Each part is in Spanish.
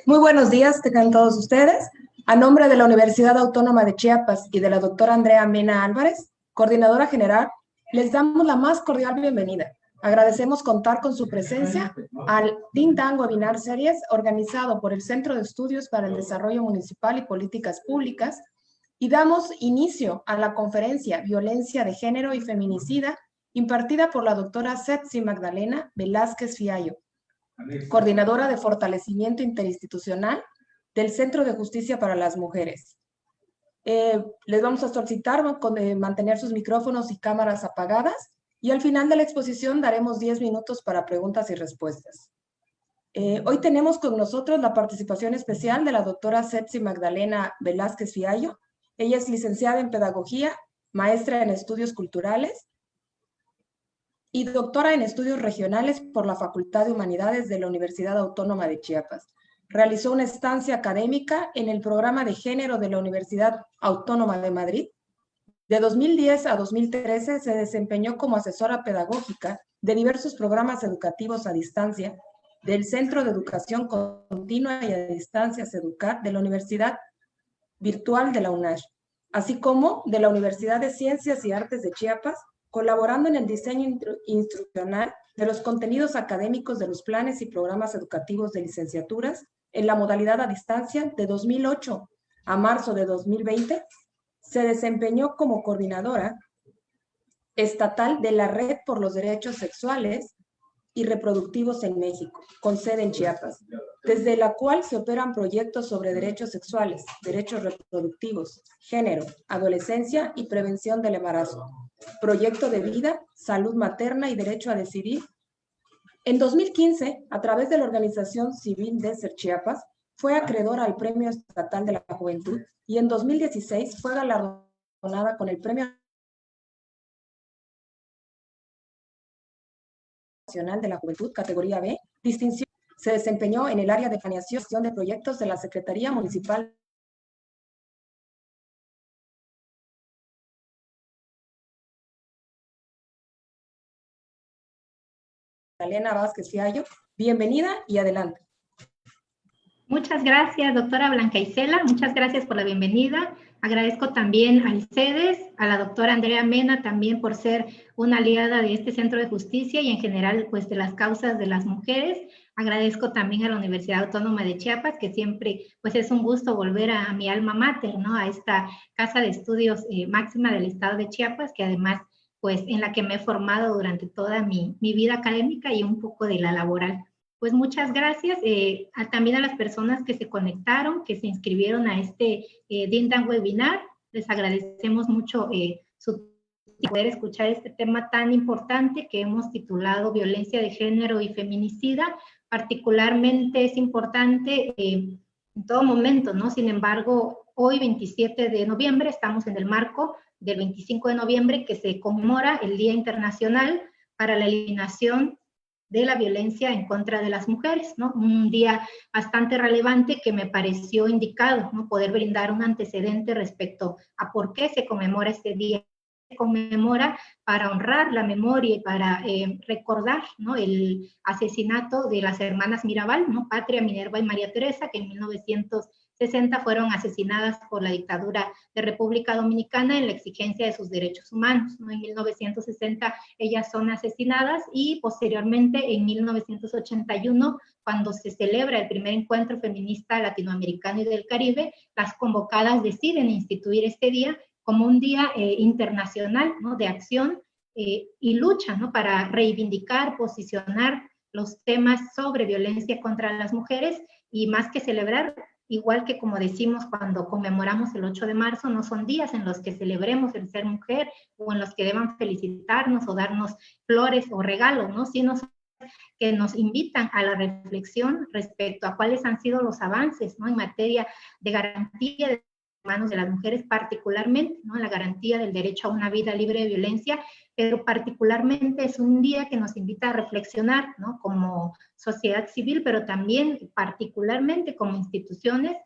Muy buenos días, tengan todos ustedes. A nombre de la Universidad Autónoma de Chiapas y de la doctora Andrea Mena Álvarez, coordinadora general, les damos la más cordial bienvenida. Agradecemos contar con su presencia al Think Tank Webinar Series organizado por el Centro de Estudios para el Desarrollo Municipal y Políticas Públicas y damos inicio a la conferencia Violencia de Género y Feminicida impartida por la doctora Setsi Magdalena Velázquez Fiallo, coordinadora de fortalecimiento interinstitucional del Centro de Justicia para las Mujeres. Les vamos a solicitar mantener sus micrófonos y cámaras apagadas y al final de la exposición daremos 10 minutos para preguntas y respuestas. Hoy tenemos con nosotros la participación especial de la doctora Setsi Magdalena Velázquez Fiallo. Ella es licenciada en Pedagogía, maestra en Estudios Culturales y doctora en Estudios Regionales por la Facultad de Humanidades de la Universidad Autónoma de Chiapas. Realizó una estancia académica en el programa de género de la Universidad Autónoma de Madrid. De 2010 a 2013 se desempeñó como asesora pedagógica de diversos programas educativos a distancia del Centro de Educación Continua y a Distancia SEDUCAT de la Universidad Virtual de la UNACH, así como de la Universidad de Ciencias y Artes de Chiapas, colaborando en el diseño instruccional de los contenidos académicos de los planes y programas educativos de licenciaturas en la modalidad a distancia de 2008 a marzo de 2020. Se desempeñó como coordinadora estatal de la Red por los Derechos Sexuales y Reproductivos en México, con sede en Chiapas, desde la cual se operan proyectos sobre derechos sexuales, derechos reproductivos, género, adolescencia y prevención del embarazo, proyecto de vida, salud materna y derecho a decidir. En 2015, a través de la organización civil Desert Chiapas, fue acreedora al Premio Estatal de la Juventud y en 2016 fue galardonada con el Premio Nacional de la Juventud, categoría B, distinción. Se desempeñó en el área de planeación de proyectos de la Secretaría Municipal Elena Vázquez Fiallo. Bienvenida y adelante. Muchas gracias, doctora Blanca Isela. Muchas gracias por la bienvenida. Agradezco también a ICEDES, a la doctora Andrea Mena también por ser una aliada de este Centro de Justicia y en general pues de las causas de las mujeres. Agradezco también a la Universidad Autónoma de Chiapas, que siempre pues es un gusto volver a mi alma mater, ¿no? A esta casa de estudios máxima del estado de Chiapas, que además pues en la que me he formado durante toda mi vida académica y un poco de la laboral. Pues muchas gracias también a las personas que se conectaron, que se inscribieron a este Think Tank webinar. Les agradecemos mucho su poder escuchar este tema tan importante que hemos titulado Violencia de Género y Feminicida. Particularmente es importante en todo momento, ¿no? Sin embargo, hoy 27 de noviembre estamos en el marco del 25 de noviembre que se conmemora el Día Internacional para la Eliminación de la Violencia en contra de las mujeres, ¿no? Un día bastante relevante que me pareció indicado, ¿no? Poder brindar un antecedente respecto a por qué se conmemora este día. Se conmemora para honrar la memoria y para recordar, ¿no? El asesinato de las hermanas Mirabal, ¿no? Patria, Minerva y María Teresa, que en 1960 fueron asesinadas por la dictadura de República Dominicana en la exigencia de sus derechos humanos, ¿no? En 1960 ellas son asesinadas y posteriormente en 1981, cuando se celebra el primer encuentro feminista latinoamericano y del Caribe, las convocadas deciden instituir este día como un día internacional, ¿no? De acción y lucha, ¿no? Para reivindicar, posicionar los temas sobre violencia contra las mujeres y más que celebrar, igual que como decimos cuando conmemoramos el 8 de marzo, no son días en los que celebremos el ser mujer o en los que deban felicitarnos o darnos flores o regalos, ¿no? Sino que nos invitan a la reflexión respecto a cuáles han sido los avances, ¿no? En materia de garantía de derechos de las mujeres particularmente, ¿no? La garantía del derecho a una vida libre de violencia, pero particularmente es un día que nos invita a reflexionar, ¿no? Como sociedad civil, pero también particularmente como instituciones,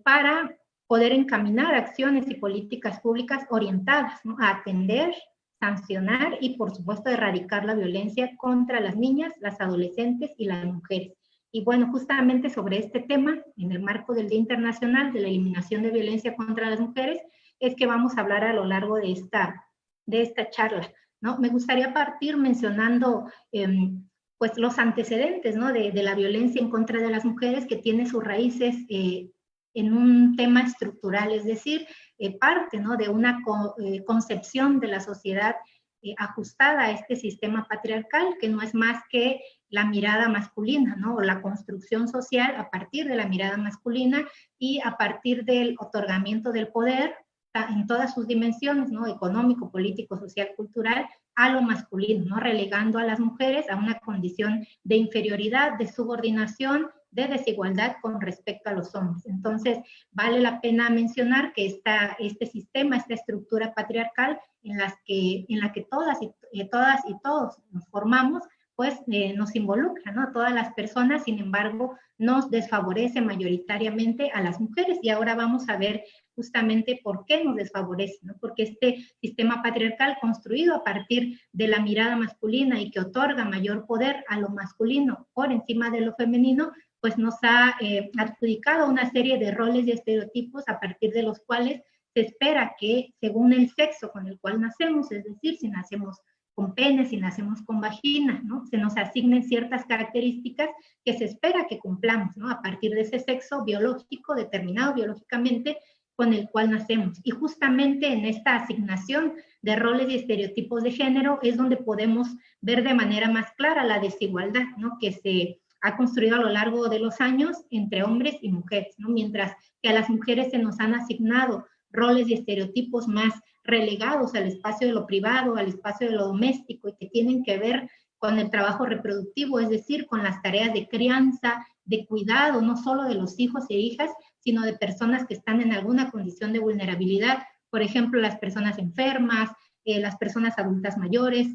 para poder encaminar acciones y políticas públicas orientadas, ¿no? A atender, sancionar y por supuesto erradicar la violencia contra las niñas, las adolescentes y las mujeres. Y bueno, justamente sobre este tema, en el marco del Día Internacional de la Eliminación de Violencia contra las Mujeres, es que vamos a hablar a lo largo de esta charla, ¿no? Me gustaría partir mencionando pues los antecedentes, ¿no? de la violencia en contra de las mujeres, que tiene sus raíces en un tema estructural, es decir, parte, ¿no? de una concepción de la sociedad ajustada a este sistema patriarcal, que no es más que la mirada masculina, ¿no? O la construcción social a partir de la mirada masculina y a partir del otorgamiento del poder en todas sus dimensiones, ¿no? Económico, político, social, cultural, a lo masculino, ¿no? Relegando a las mujeres a una condición de inferioridad, de subordinación, de desigualdad con respecto a los hombres. Entonces, vale la pena mencionar que este sistema, esta estructura patriarcal en la que todas y todos nos formamos, pues nos involucra, ¿no? Todas las personas, sin embargo, nos desfavorece mayoritariamente a las mujeres. Y ahora vamos a ver justamente por qué nos desfavorece, ¿no? Porque este sistema patriarcal construido a partir de la mirada masculina y que otorga mayor poder a lo masculino por encima de lo femenino, pues nos ha adjudicado una serie de roles y estereotipos a partir de los cuales se espera que, según el sexo con el cual nacemos, es decir, si nacemos con pene, si nacemos con vagina, ¿no? Se nos asignen ciertas características que se espera que cumplamos, ¿no? A partir de ese sexo biológico, determinado biológicamente, con el cual nacemos. Y justamente en esta asignación de roles y estereotipos de género es donde podemos ver de manera más clara la desigualdad, ¿no? Que se ha construido a lo largo de los años entre hombres y mujeres, ¿no? Mientras que a las mujeres se nos han asignado roles y estereotipos más relegados al espacio de lo privado, al espacio de lo doméstico, y que tienen que ver con el trabajo reproductivo, es decir, con las tareas de crianza, de cuidado, no solo de los hijos e hijas, sino de personas que están en alguna condición de vulnerabilidad, por ejemplo, las personas enfermas, las personas adultas mayores,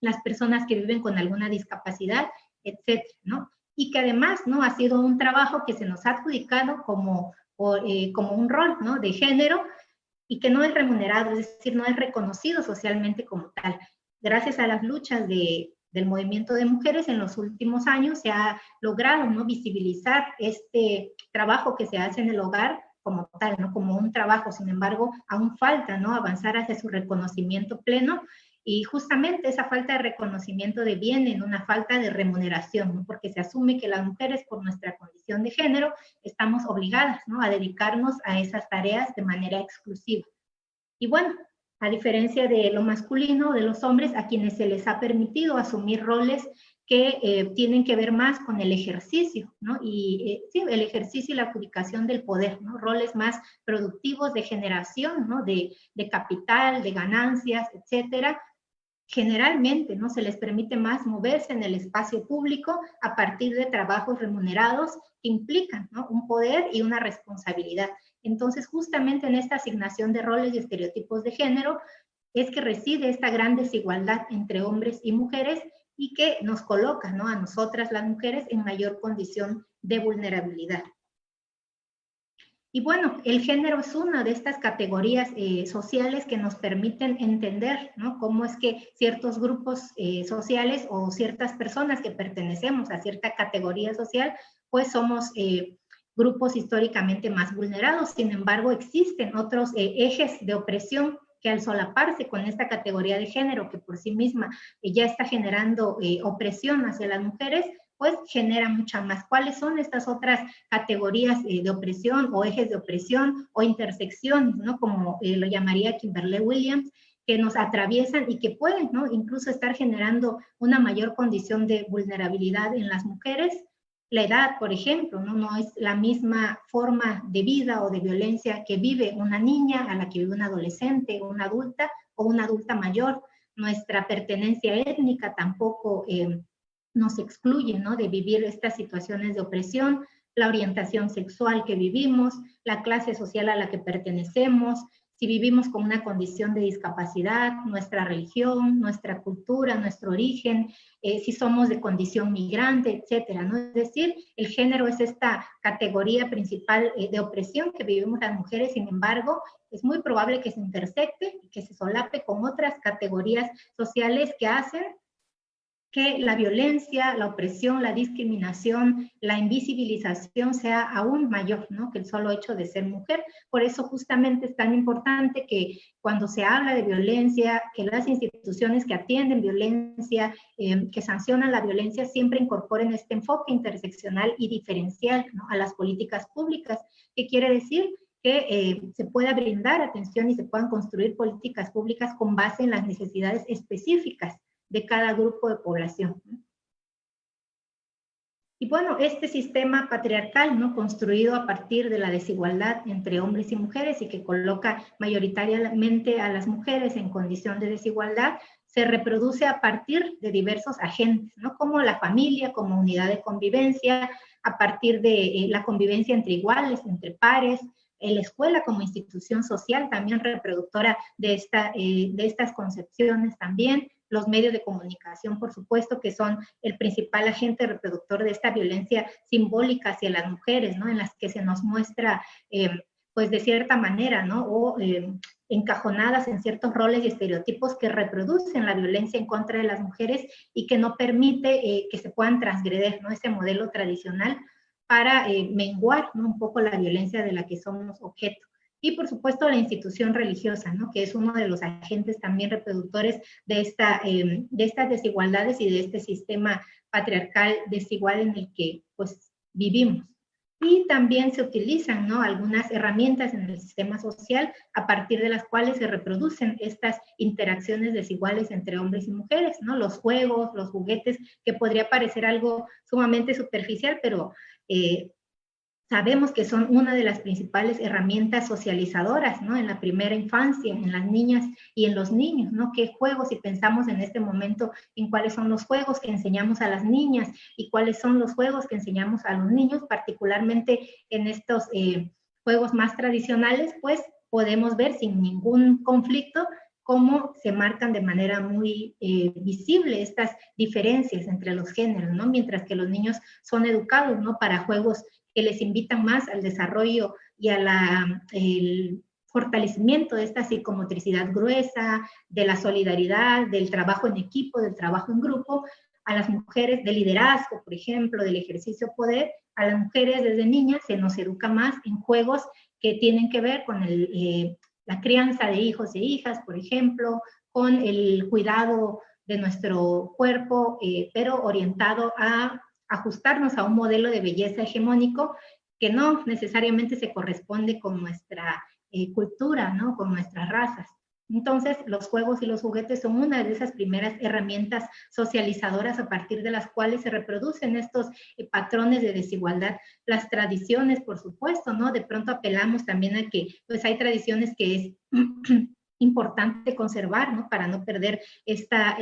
las personas que viven con alguna discapacidad, etcétera, ¿no? Y que además, ¿no? Ha sido un trabajo que se nos ha adjudicado como un rol, ¿no? De género, y que no es remunerado, es decir, no es reconocido socialmente como tal. Gracias a las luchas del movimiento de mujeres en los últimos años se ha logrado, ¿no? Visibilizar este trabajo que se hace en el hogar como tal, ¿no? Como un trabajo. Sin embargo, aún falta, ¿no? Avanzar hacia su reconocimiento pleno, y justamente esa falta de reconocimiento deviene en una falta de remuneración, ¿no? Porque se asume que las mujeres, por nuestra condición de género, estamos obligadas, ¿no? A dedicarnos a esas tareas de manera exclusiva. Y bueno, a diferencia de lo masculino, de los hombres, a quienes se les ha permitido asumir roles que tienen que ver más con el ejercicio, ¿no? Y sí, el ejercicio y la adjudicación del poder, ¿no? Roles más productivos de generación, ¿no? De capital, de ganancias, etcétera. Generalmente, ¿no? Se les permite más moverse en el espacio público a partir de trabajos remunerados que implican, ¿no? Un poder y una responsabilidad. Entonces, justamente en esta asignación de roles y estereotipos de género es que reside esta gran desigualdad entre hombres y mujeres, y que nos coloca, ¿no? A nosotras las mujeres en mayor condición de vulnerabilidad. Y bueno, el género es una de estas categorías sociales que nos permiten entender, ¿no? Cómo es que ciertos grupos sociales o ciertas personas que pertenecemos a cierta categoría social, pues somos grupos históricamente más vulnerados. Sin embargo, existen otros ejes de opresión que, al solaparse con esta categoría de género, que por sí misma ya está generando opresión hacia las mujeres, pues genera mucha más. ¿Cuáles son estas otras categorías de opresión o ejes de opresión o intersecciones, ¿no? Como lo llamaría Kimberly Williams, que nos atraviesan y que pueden, ¿no? Incluso estar generando una mayor condición de vulnerabilidad en las mujeres? La edad, por ejemplo, ¿no? No es la misma forma de vida o de violencia que vive una niña a la que vive una adolescente, una adulta o una adulta mayor. Nuestra pertenencia étnica tampoco nos excluye, ¿no? De vivir estas situaciones de opresión, la orientación sexual que vivimos, la clase social a la que pertenecemos, si vivimos con una condición de discapacidad, nuestra religión, nuestra cultura, nuestro origen, si somos de condición migrante, etcétera, ¿no? Es decir, el género es esta categoría principal de opresión que vivimos las mujeres. Sin embargo, es muy probable que se intersecte y que se solape con otras categorías sociales que hacen que la violencia, la opresión, la discriminación, la invisibilización sea aún mayor, ¿no?, que el solo hecho de ser mujer. Por eso justamente es tan importante que cuando se habla de violencia, que las instituciones que atienden violencia, que sancionan la violencia, siempre incorporen este enfoque interseccional y diferencial, ¿no?, a las políticas públicas. ¿Qué quiere decir? Que se pueda brindar atención y se puedan construir políticas públicas con base en las necesidades específicas de cada grupo de población. Y bueno, este sistema patriarcal, ¿no?, construido a partir de la desigualdad entre hombres y mujeres y que coloca mayoritariamente a las mujeres en condición de desigualdad, se reproduce a partir de diversos agentes, ¿no?, como la familia, como unidad de convivencia, a partir de la convivencia entre iguales, entre pares, la escuela como institución social también reproductora de estas concepciones también, los medios de comunicación, por supuesto, que son el principal agente reproductor de esta violencia simbólica hacia las mujeres, ¿no?, en las que se nos muestra, pues de cierta manera, ¿no?, o encajonadas en ciertos roles y estereotipos que reproducen la violencia en contra de las mujeres y que no permite que se puedan transgredir, ¿no?, ese modelo tradicional para menguar, ¿no?, un poco la violencia de la que somos objeto. Y por supuesto la institución religiosa, ¿no?, que es uno de los agentes también reproductores de estas desigualdades y de este sistema patriarcal desigual en el que pues vivimos. Y también se utilizan, ¿no?, algunas herramientas en el sistema social a partir de las cuales se reproducen estas interacciones desiguales entre hombres y mujeres, ¿no?, los juegos, los juguetes, que podría parecer algo sumamente superficial, pero sabemos que son una de las principales herramientas socializadoras, ¿no?, en la primera infancia, en las niñas y en los niños, ¿no? ¿Qué juegos, si pensamos en este momento en cuáles son los juegos que enseñamos a las niñas y cuáles son los juegos que enseñamos a los niños, particularmente en estos juegos más tradicionales, pues podemos ver sin ningún conflicto cómo se marcan de manera muy visible estas diferencias entre los géneros, ¿no? Mientras que los niños son educados, ¿no?, para juegos que les invitan más al desarrollo y al fortalecimiento de esta psicomotricidad gruesa, de la solidaridad, del trabajo en equipo, del trabajo en grupo, a las mujeres de liderazgo, por ejemplo, del ejercicio de poder, a las mujeres desde niñas se nos educa más en juegos que tienen que ver con la crianza de hijos e hijas, por ejemplo, con el cuidado de nuestro cuerpo, pero orientado a ajustarnos a un modelo de belleza hegemónico que no necesariamente se corresponde con nuestra cultura, ¿no?, con nuestras razas. Entonces, los juegos y los juguetes son una de esas primeras herramientas socializadoras a partir de las cuales se reproducen estos patrones de desigualdad. Las tradiciones, por supuesto, ¿no? De pronto apelamos también a que pues hay tradiciones que es importante conservar, ¿no?, para no perder esta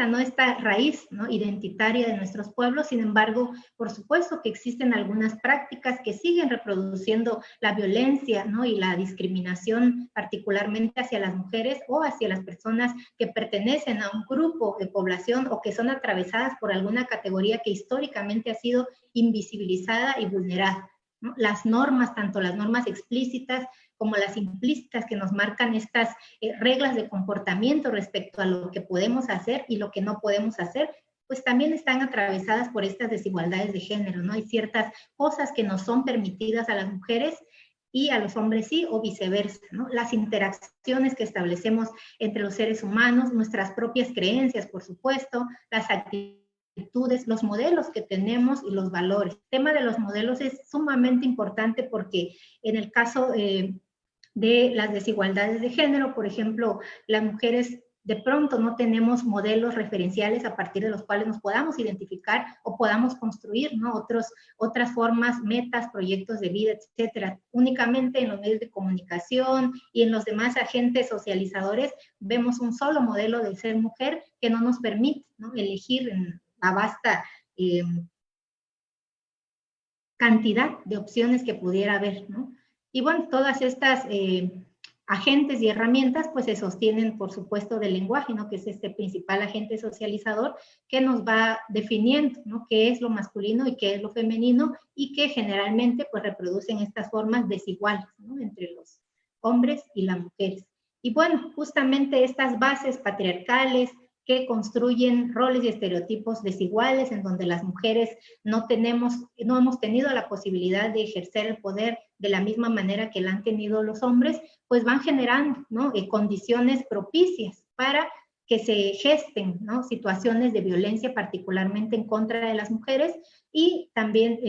¿no?, esta raíz, ¿no?, identitaria de nuestros pueblos. Sin embargo, por supuesto que existen algunas prácticas que siguen reproduciendo la violencia, ¿no?, y la discriminación, particularmente hacia las mujeres o hacia las personas que pertenecen a un grupo de población o que son atravesadas por alguna categoría que históricamente ha sido invisibilizada y vulnerada, ¿no? Las normas, tanto las normas explícitas como las implícitas que nos marcan estas reglas de comportamiento respecto a lo que podemos hacer y lo que no podemos hacer, pues también están atravesadas por estas desigualdades de género, ¿no? Hay ciertas cosas que no son permitidas a las mujeres y a los hombres sí, o viceversa, ¿no? Las interacciones que establecemos entre los seres humanos, nuestras propias creencias, por supuesto, las actitudes, los modelos que tenemos y los valores. El tema de los modelos es sumamente importante porque en el caso de las desigualdades de género, por ejemplo, las mujeres de pronto no tenemos modelos referenciales a partir de los cuales nos podamos identificar o podamos construir, ¿no?, otras formas, metas, proyectos de vida, etcétera. Únicamente en los medios de comunicación y en los demás agentes socializadores vemos un solo modelo de ser mujer que no nos permite, ¿no?, elegir en la vasta cantidad de opciones que pudiera haber, ¿no? Y bueno, todas estas agentes y herramientas pues se sostienen, por supuesto, del lenguaje, ¿no?, que es este principal agente socializador que nos va definiendo, ¿no?, qué es lo masculino y qué es lo femenino y que generalmente pues reproducen estas formas desiguales, ¿no?, entre los hombres y las mujeres. Y bueno, justamente estas bases patriarcales que construyen roles y estereotipos desiguales, en donde las mujeres no hemos tenido la posibilidad de ejercer el poder de la misma manera que la han tenido los hombres, pues van generando, ¿no?, condiciones propicias para que se gesten, ¿no?, situaciones de violencia, particularmente en contra de las mujeres y también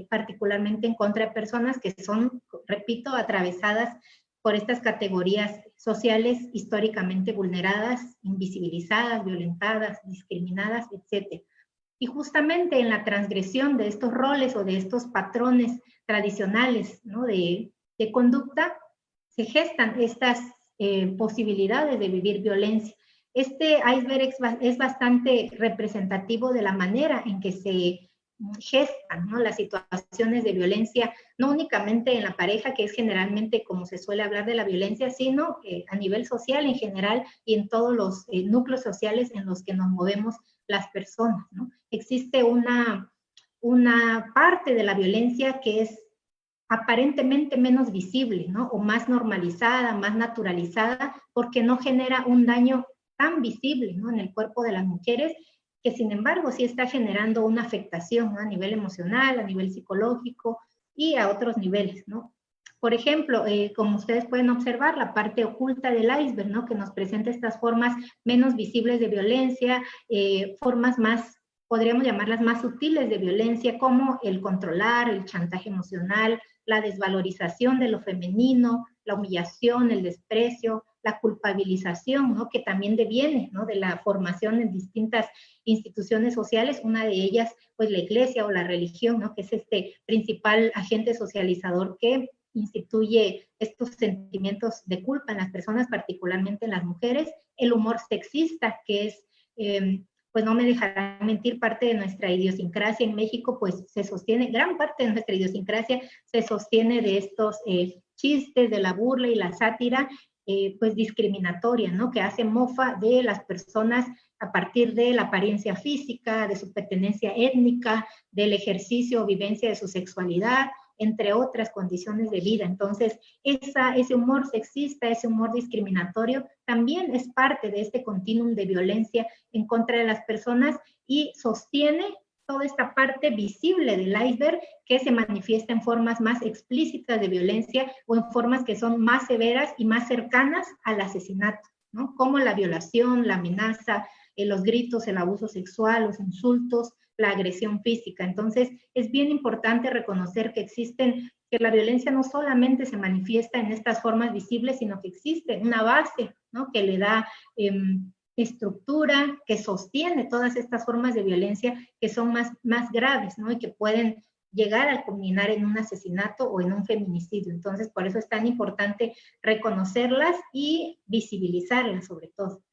particularmente en contra de personas que son, repito, atravesadas por estas categorías sociales históricamente vulneradas, invisibilizadas, violentadas, discriminadas, etc. Y justamente en la transgresión de estos roles o de estos patrones tradicionales, ¿no?, de conducta, se gestan estas posibilidades de vivir violencia. Este iceberg es bastante representativo de la manera en que se gestan, ¿no?, las situaciones de violencia, no únicamente en la pareja, que es generalmente como se suele hablar de la violencia, sino a nivel social en general y en todos los núcleos sociales en los que nos movemos las personas, ¿no? Existe una parte de la violencia que es aparentemente menos visible, ¿no?, o más normalizada, más naturalizada, porque no genera un daño tan visible, ¿no?, en el cuerpo de las mujeres, que sin embargo sí está generando una afectación, ¿no?, a nivel emocional, a nivel psicológico y a otros niveles, ¿no? Por ejemplo, como ustedes pueden observar, la parte oculta del iceberg, ¿no?, que nos presenta estas formas menos visibles de violencia, formas más, podríamos llamarlas más sutiles de violencia, como el controlar, el chantaje emocional, la desvalorización de lo femenino, la humillación, el desprecio, la culpabilización, ¿no?, que también deviene, ¿no?, de la formación en distintas instituciones sociales, una de ellas, pues, la iglesia o la religión, ¿no?, que es este principal agente socializador que instituye estos sentimientos de culpa en las personas, particularmente en las mujeres, el humor sexista, que es, pues no me dejarán mentir, parte de nuestra idiosincrasia en México, pues se sostiene, gran parte de nuestra idiosincrasia se sostiene de estos chistes, de la burla y la sátira, pues discriminatoria, ¿no?, que hace mofa de las personas a partir de la apariencia física, de su pertenencia étnica, del ejercicio o vivencia de su sexualidad, entre otras condiciones de vida. Entonces, ese humor sexista, ese humor discriminatorio, también es parte de este continuum de violencia en contra de las personas y sostiene toda esta parte visible del iceberg que se manifiesta en formas más explícitas de violencia o en formas que son más severas y más cercanas al asesinato, ¿no?, como la violación, la amenaza, los gritos, el abuso sexual, los insultos, la agresión física. Entonces, es bien importante reconocer que la violencia no solamente se manifiesta en estas formas visibles, sino que existe una base, ¿no?, que le da estructura, que sostiene todas estas formas de violencia que son más graves, ¿no?, y que pueden llegar a culminar en un asesinato o en un feminicidio. Entonces, por eso es tan importante reconocerlas y visibilizarlas sobre todo.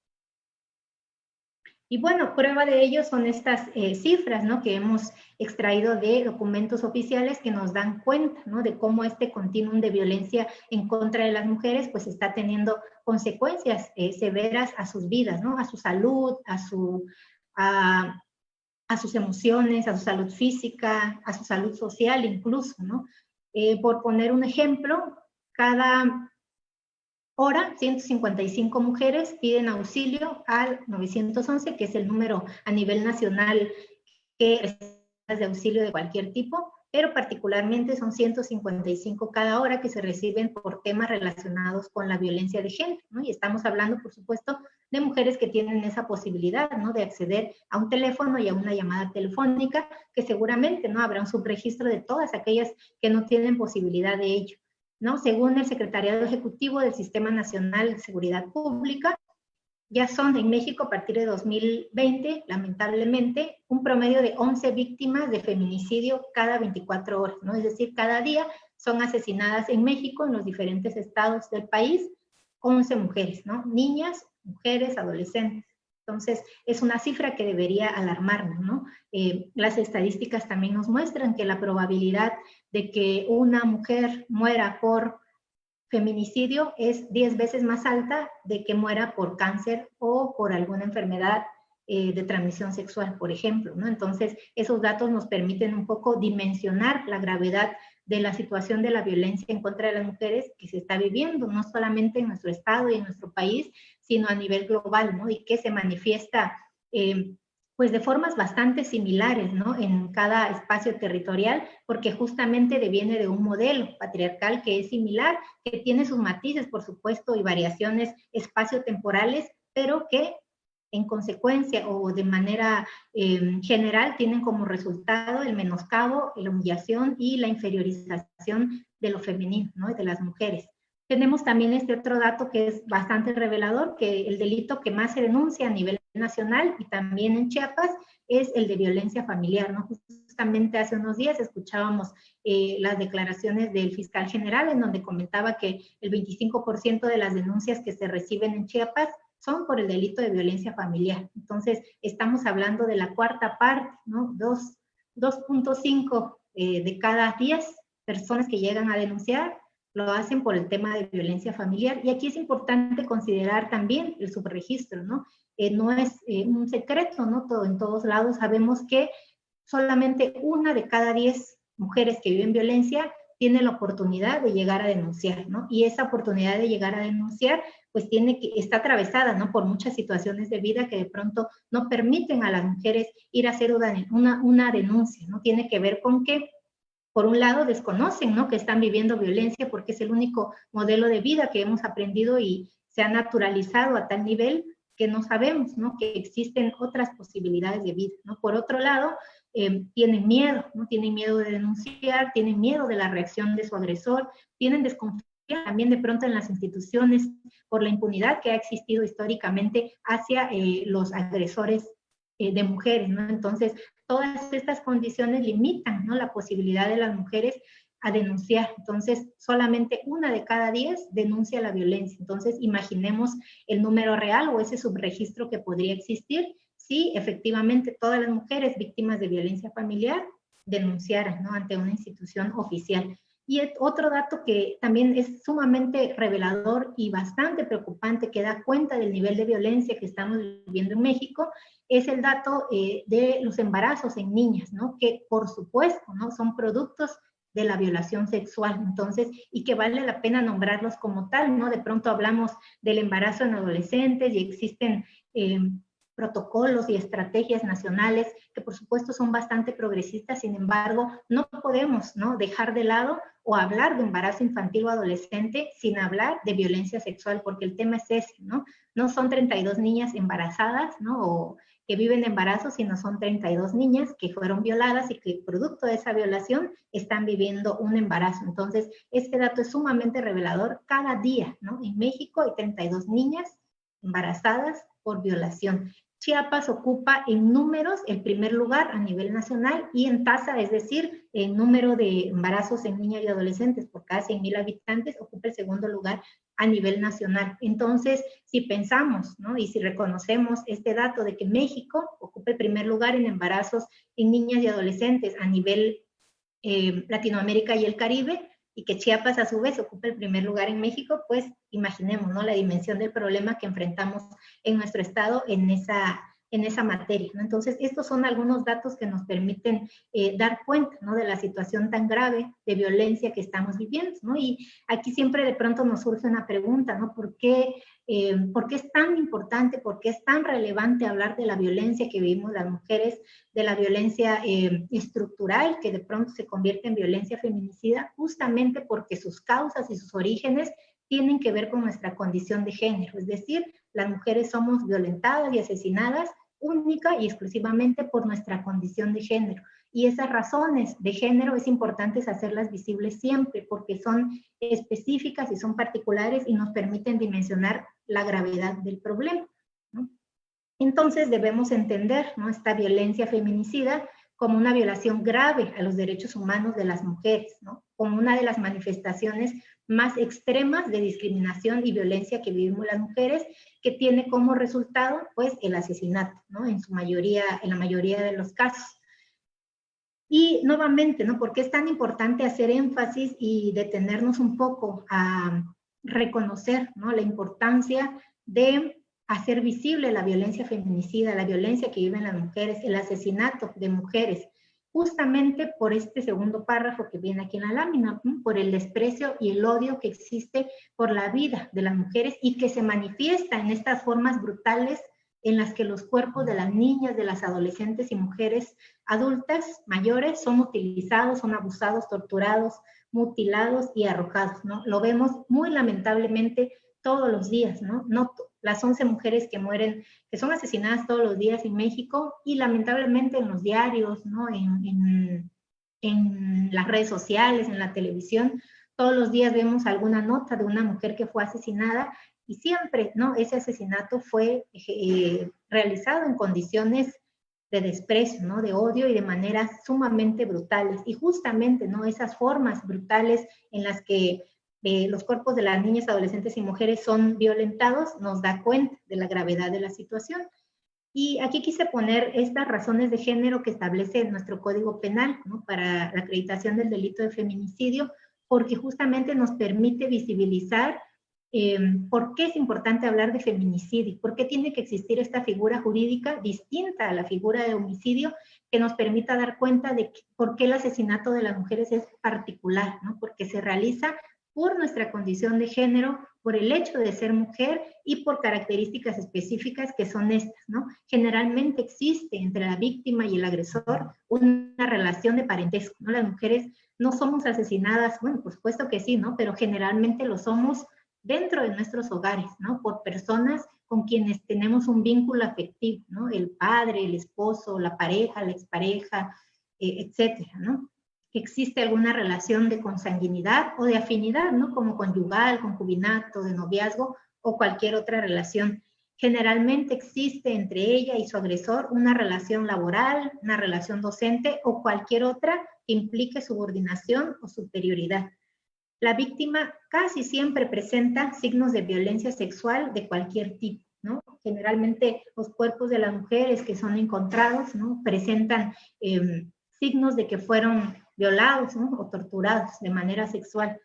Y bueno, prueba de ello son estas cifras, ¿no?, que hemos extraído de documentos oficiales que nos dan cuenta, ¿no?, de cómo este continuum de violencia en contra de las mujeres pues está teniendo consecuencias severas a sus vidas, ¿no?, a su salud, a sus emociones, a su salud física, a su salud social incluso, ¿no? Por poner un ejemplo, cada hora, 155 mujeres piden auxilio al 911, que es el número a nivel nacional que recibe de auxilio de cualquier tipo, pero particularmente son 155 cada hora que se reciben por temas relacionados con la violencia de género, ¿no? Y estamos hablando, por supuesto, de mujeres que tienen esa posibilidad, ¿no?, de acceder a un teléfono y a una llamada telefónica, que seguramente, ¿no?, habrá un subregistro de todas aquellas que no tienen posibilidad de ello, ¿no? Según el Secretariado Ejecutivo del Sistema Nacional de Seguridad Pública, ya son en México a partir de 2020, lamentablemente, un promedio de 11 víctimas de feminicidio cada 24 horas, ¿no? Es decir, cada día son asesinadas en México, en los diferentes estados del país, 11 mujeres, ¿no? Niñas, mujeres, adolescentes. Entonces, es una cifra que debería alarmarnos, ¿no? Las estadísticas también nos muestran que la probabilidad de que una mujer muera por feminicidio es 10 veces más alta de que muera por cáncer o por alguna enfermedad de transmisión sexual, por ejemplo, ¿no? Entonces, esos datos nos permiten un poco dimensionar la gravedad de la situación de la violencia en contra de las mujeres que se está viviendo, no solamente en nuestro estado y en nuestro país, sino a nivel global, ¿no? Y que se manifiesta pues de formas bastante similares, ¿no? En cada espacio territorial, porque justamente deviene de un modelo patriarcal que es similar, que tiene sus matices, por supuesto, y variaciones espaciotemporales, pero que en consecuencia o de manera general tienen como resultado el menoscabo, la humillación y la inferiorización de lo femenino, ¿no? De las mujeres. Tenemos también este otro dato que es bastante revelador, que el delito que más se denuncia a nivel nacional y también en Chiapas es el de violencia familiar, ¿no? Justamente hace unos días escuchábamos las declaraciones del fiscal general en donde comentaba que el 25% de las denuncias que se reciben en Chiapas son por el delito de violencia familiar. Entonces, estamos hablando de la cuarta parte, ¿no? 2.5 de cada 10 personas que llegan a denunciar lo hacen por el tema de violencia familiar. Y aquí es importante considerar también el subregistro, ¿no? No es un secreto, ¿no? En todos lados sabemos que solamente 1 de cada 10 mujeres que viven violencia tiene la oportunidad de llegar a denunciar, ¿no? Y esa oportunidad de llegar a denunciar, pues está atravesada, ¿no? Por muchas situaciones de vida que de pronto no permiten a las mujeres ir a hacer una denuncia, ¿no? Tiene que ver con que por un lado desconocen, ¿no? Que están viviendo violencia porque es el único modelo de vida que hemos aprendido y se ha naturalizado a tal nivel que no sabemos, ¿no? Que existen otras posibilidades de vida, ¿no? Por otro lado, tienen miedo, ¿no? Tienen miedo de denunciar, tienen miedo de la reacción de su agresor, tienen desconfianza también de pronto en las instituciones por la impunidad que ha existido históricamente hacia los agresores de mujeres, ¿no? Entonces, todas estas condiciones limitan, ¿no? La posibilidad de las mujeres a denunciar. Entonces, solamente 1 de cada 10 denuncia la violencia. Entonces, imaginemos el número real o ese subregistro que podría existir si efectivamente todas las mujeres víctimas de violencia familiar denunciaran, ¿no? Ante una institución oficial. Y otro dato que también es sumamente revelador y bastante preocupante, que da cuenta del nivel de violencia que estamos viviendo en México, es el dato de los embarazos en niñas, ¿no? Que por supuesto, ¿no? Son productos de la violación sexual, entonces, y que vale la pena nombrarlos como tal, ¿no? De pronto hablamos del embarazo en adolescentes y existen protocolos y estrategias nacionales que por supuesto son bastante progresistas, sin embargo, no podemos, ¿no? Dejar de lado o hablar de embarazo infantil o adolescente sin hablar de violencia sexual, porque el tema es ese, ¿no? No son 32 niñas embarazadas, ¿no? O que viven de embarazo, sino son 32 niñas que fueron violadas y que producto de esa violación están viviendo un embarazo. Entonces, este dato es sumamente revelador. Cada día, ¿no? En México hay 32 niñas embarazadas por violación. Chiapas ocupa en números el primer lugar a nivel nacional y en tasa, es decir, en número de embarazos en niñas y adolescentes por cada 100,000 habitantes, ocupa el segundo lugar a nivel nacional. Entonces, si pensamos, ¿no? Y si reconocemos este dato de que México ocupa el primer lugar en embarazos en niñas y adolescentes a nivel Latinoamérica y el Caribe, y que Chiapas a su vez ocupa el primer lugar en México, pues imaginemos, ¿no? La dimensión del problema que enfrentamos en nuestro estado en esa materia, ¿no? Entonces, estos son algunos datos que nos permiten dar cuenta, ¿no? De la situación tan grave de violencia que estamos viviendo, ¿no? Y aquí siempre de pronto nos surge una pregunta, ¿no? ¿Por qué es tan importante, por qué es tan relevante hablar de la violencia que vivimos las mujeres, de la violencia estructural que de pronto se convierte en violencia feminicida? Justamente porque sus causas y sus orígenes tienen que ver con nuestra condición de género, es decir, las mujeres somos violentadas y asesinadas única y exclusivamente por nuestra condición de género. Y esas razones de género es importante hacerlas visibles siempre porque son específicas y son particulares y nos permiten dimensionar la gravedad del problema, ¿no? Entonces debemos entender, ¿no? Esta violencia feminicida como una violación grave a los derechos humanos de las mujeres, ¿no? Como una de las manifestaciones más extremas de discriminación y violencia que vivimos las mujeres, que tiene como resultado, pues, el asesinato, ¿no? En la mayoría de los casos. Y nuevamente, ¿no? ¿Por qué es tan importante hacer énfasis y detenernos un poco a reconocer, ¿no? La importancia de hacer visible la violencia feminicida, la violencia que viven las mujeres, el asesinato de mujeres? justamente por este segundo párrafo que viene aquí en la lámina, por el desprecio y el odio que existe por la vida de las mujeres y que se manifiesta en estas formas brutales en las que los cuerpos de las niñas, de las adolescentes y mujeres adultas mayores son utilizados, son abusados, torturados, mutilados y arrojados, ¿no? Lo vemos muy lamentablemente todos los días, ¿no? No las 11 mujeres que mueren, que son asesinadas todos los días en México y lamentablemente en los diarios, ¿no? En las redes sociales, en la televisión, todos los días vemos alguna nota de una mujer que fue asesinada y siempre, ¿no? Ese asesinato fue realizado en condiciones de desprecio, ¿no? De odio y de maneras sumamente brutales. Y justamente, ¿no? Esas formas brutales en las que los cuerpos de las niñas, adolescentes y mujeres son violentados, nos da cuenta de la gravedad de la situación. Y aquí quise poner estas razones de género que establece nuestro Código Penal, ¿no? Para la acreditación del delito de feminicidio, porque justamente nos permite visibilizar por qué es importante hablar de feminicidio, por qué tiene que existir esta figura jurídica distinta a la figura de homicidio que nos permita dar cuenta de por qué el asesinato de las mujeres es particular, ¿no? Porque se realiza por nuestra condición de género, por el hecho de ser mujer y por características específicas que son estas, ¿no? Generalmente existe entre la víctima y el agresor una relación de parentesco, ¿no? Las mujeres no somos asesinadas, bueno, por supuesto que sí, ¿no? Pero generalmente lo somos dentro de nuestros hogares, ¿no? Por personas con quienes tenemos un vínculo afectivo, ¿no? El padre, el esposo, la pareja, la expareja, etcétera, ¿no? Que existe alguna relación de consanguinidad o de afinidad, ¿no? Como conyugal, concubinato, de noviazgo o cualquier otra relación. Generalmente existe entre ella y su agresor una relación laboral, una relación docente o cualquier otra que implique subordinación o superioridad. La víctima casi siempre presenta signos de violencia sexual de cualquier tipo, ¿no? Generalmente los cuerpos de las mujeres que son encontrados, ¿no? Presentan signos de que fueron violados, ¿no? O torturados de manera sexual.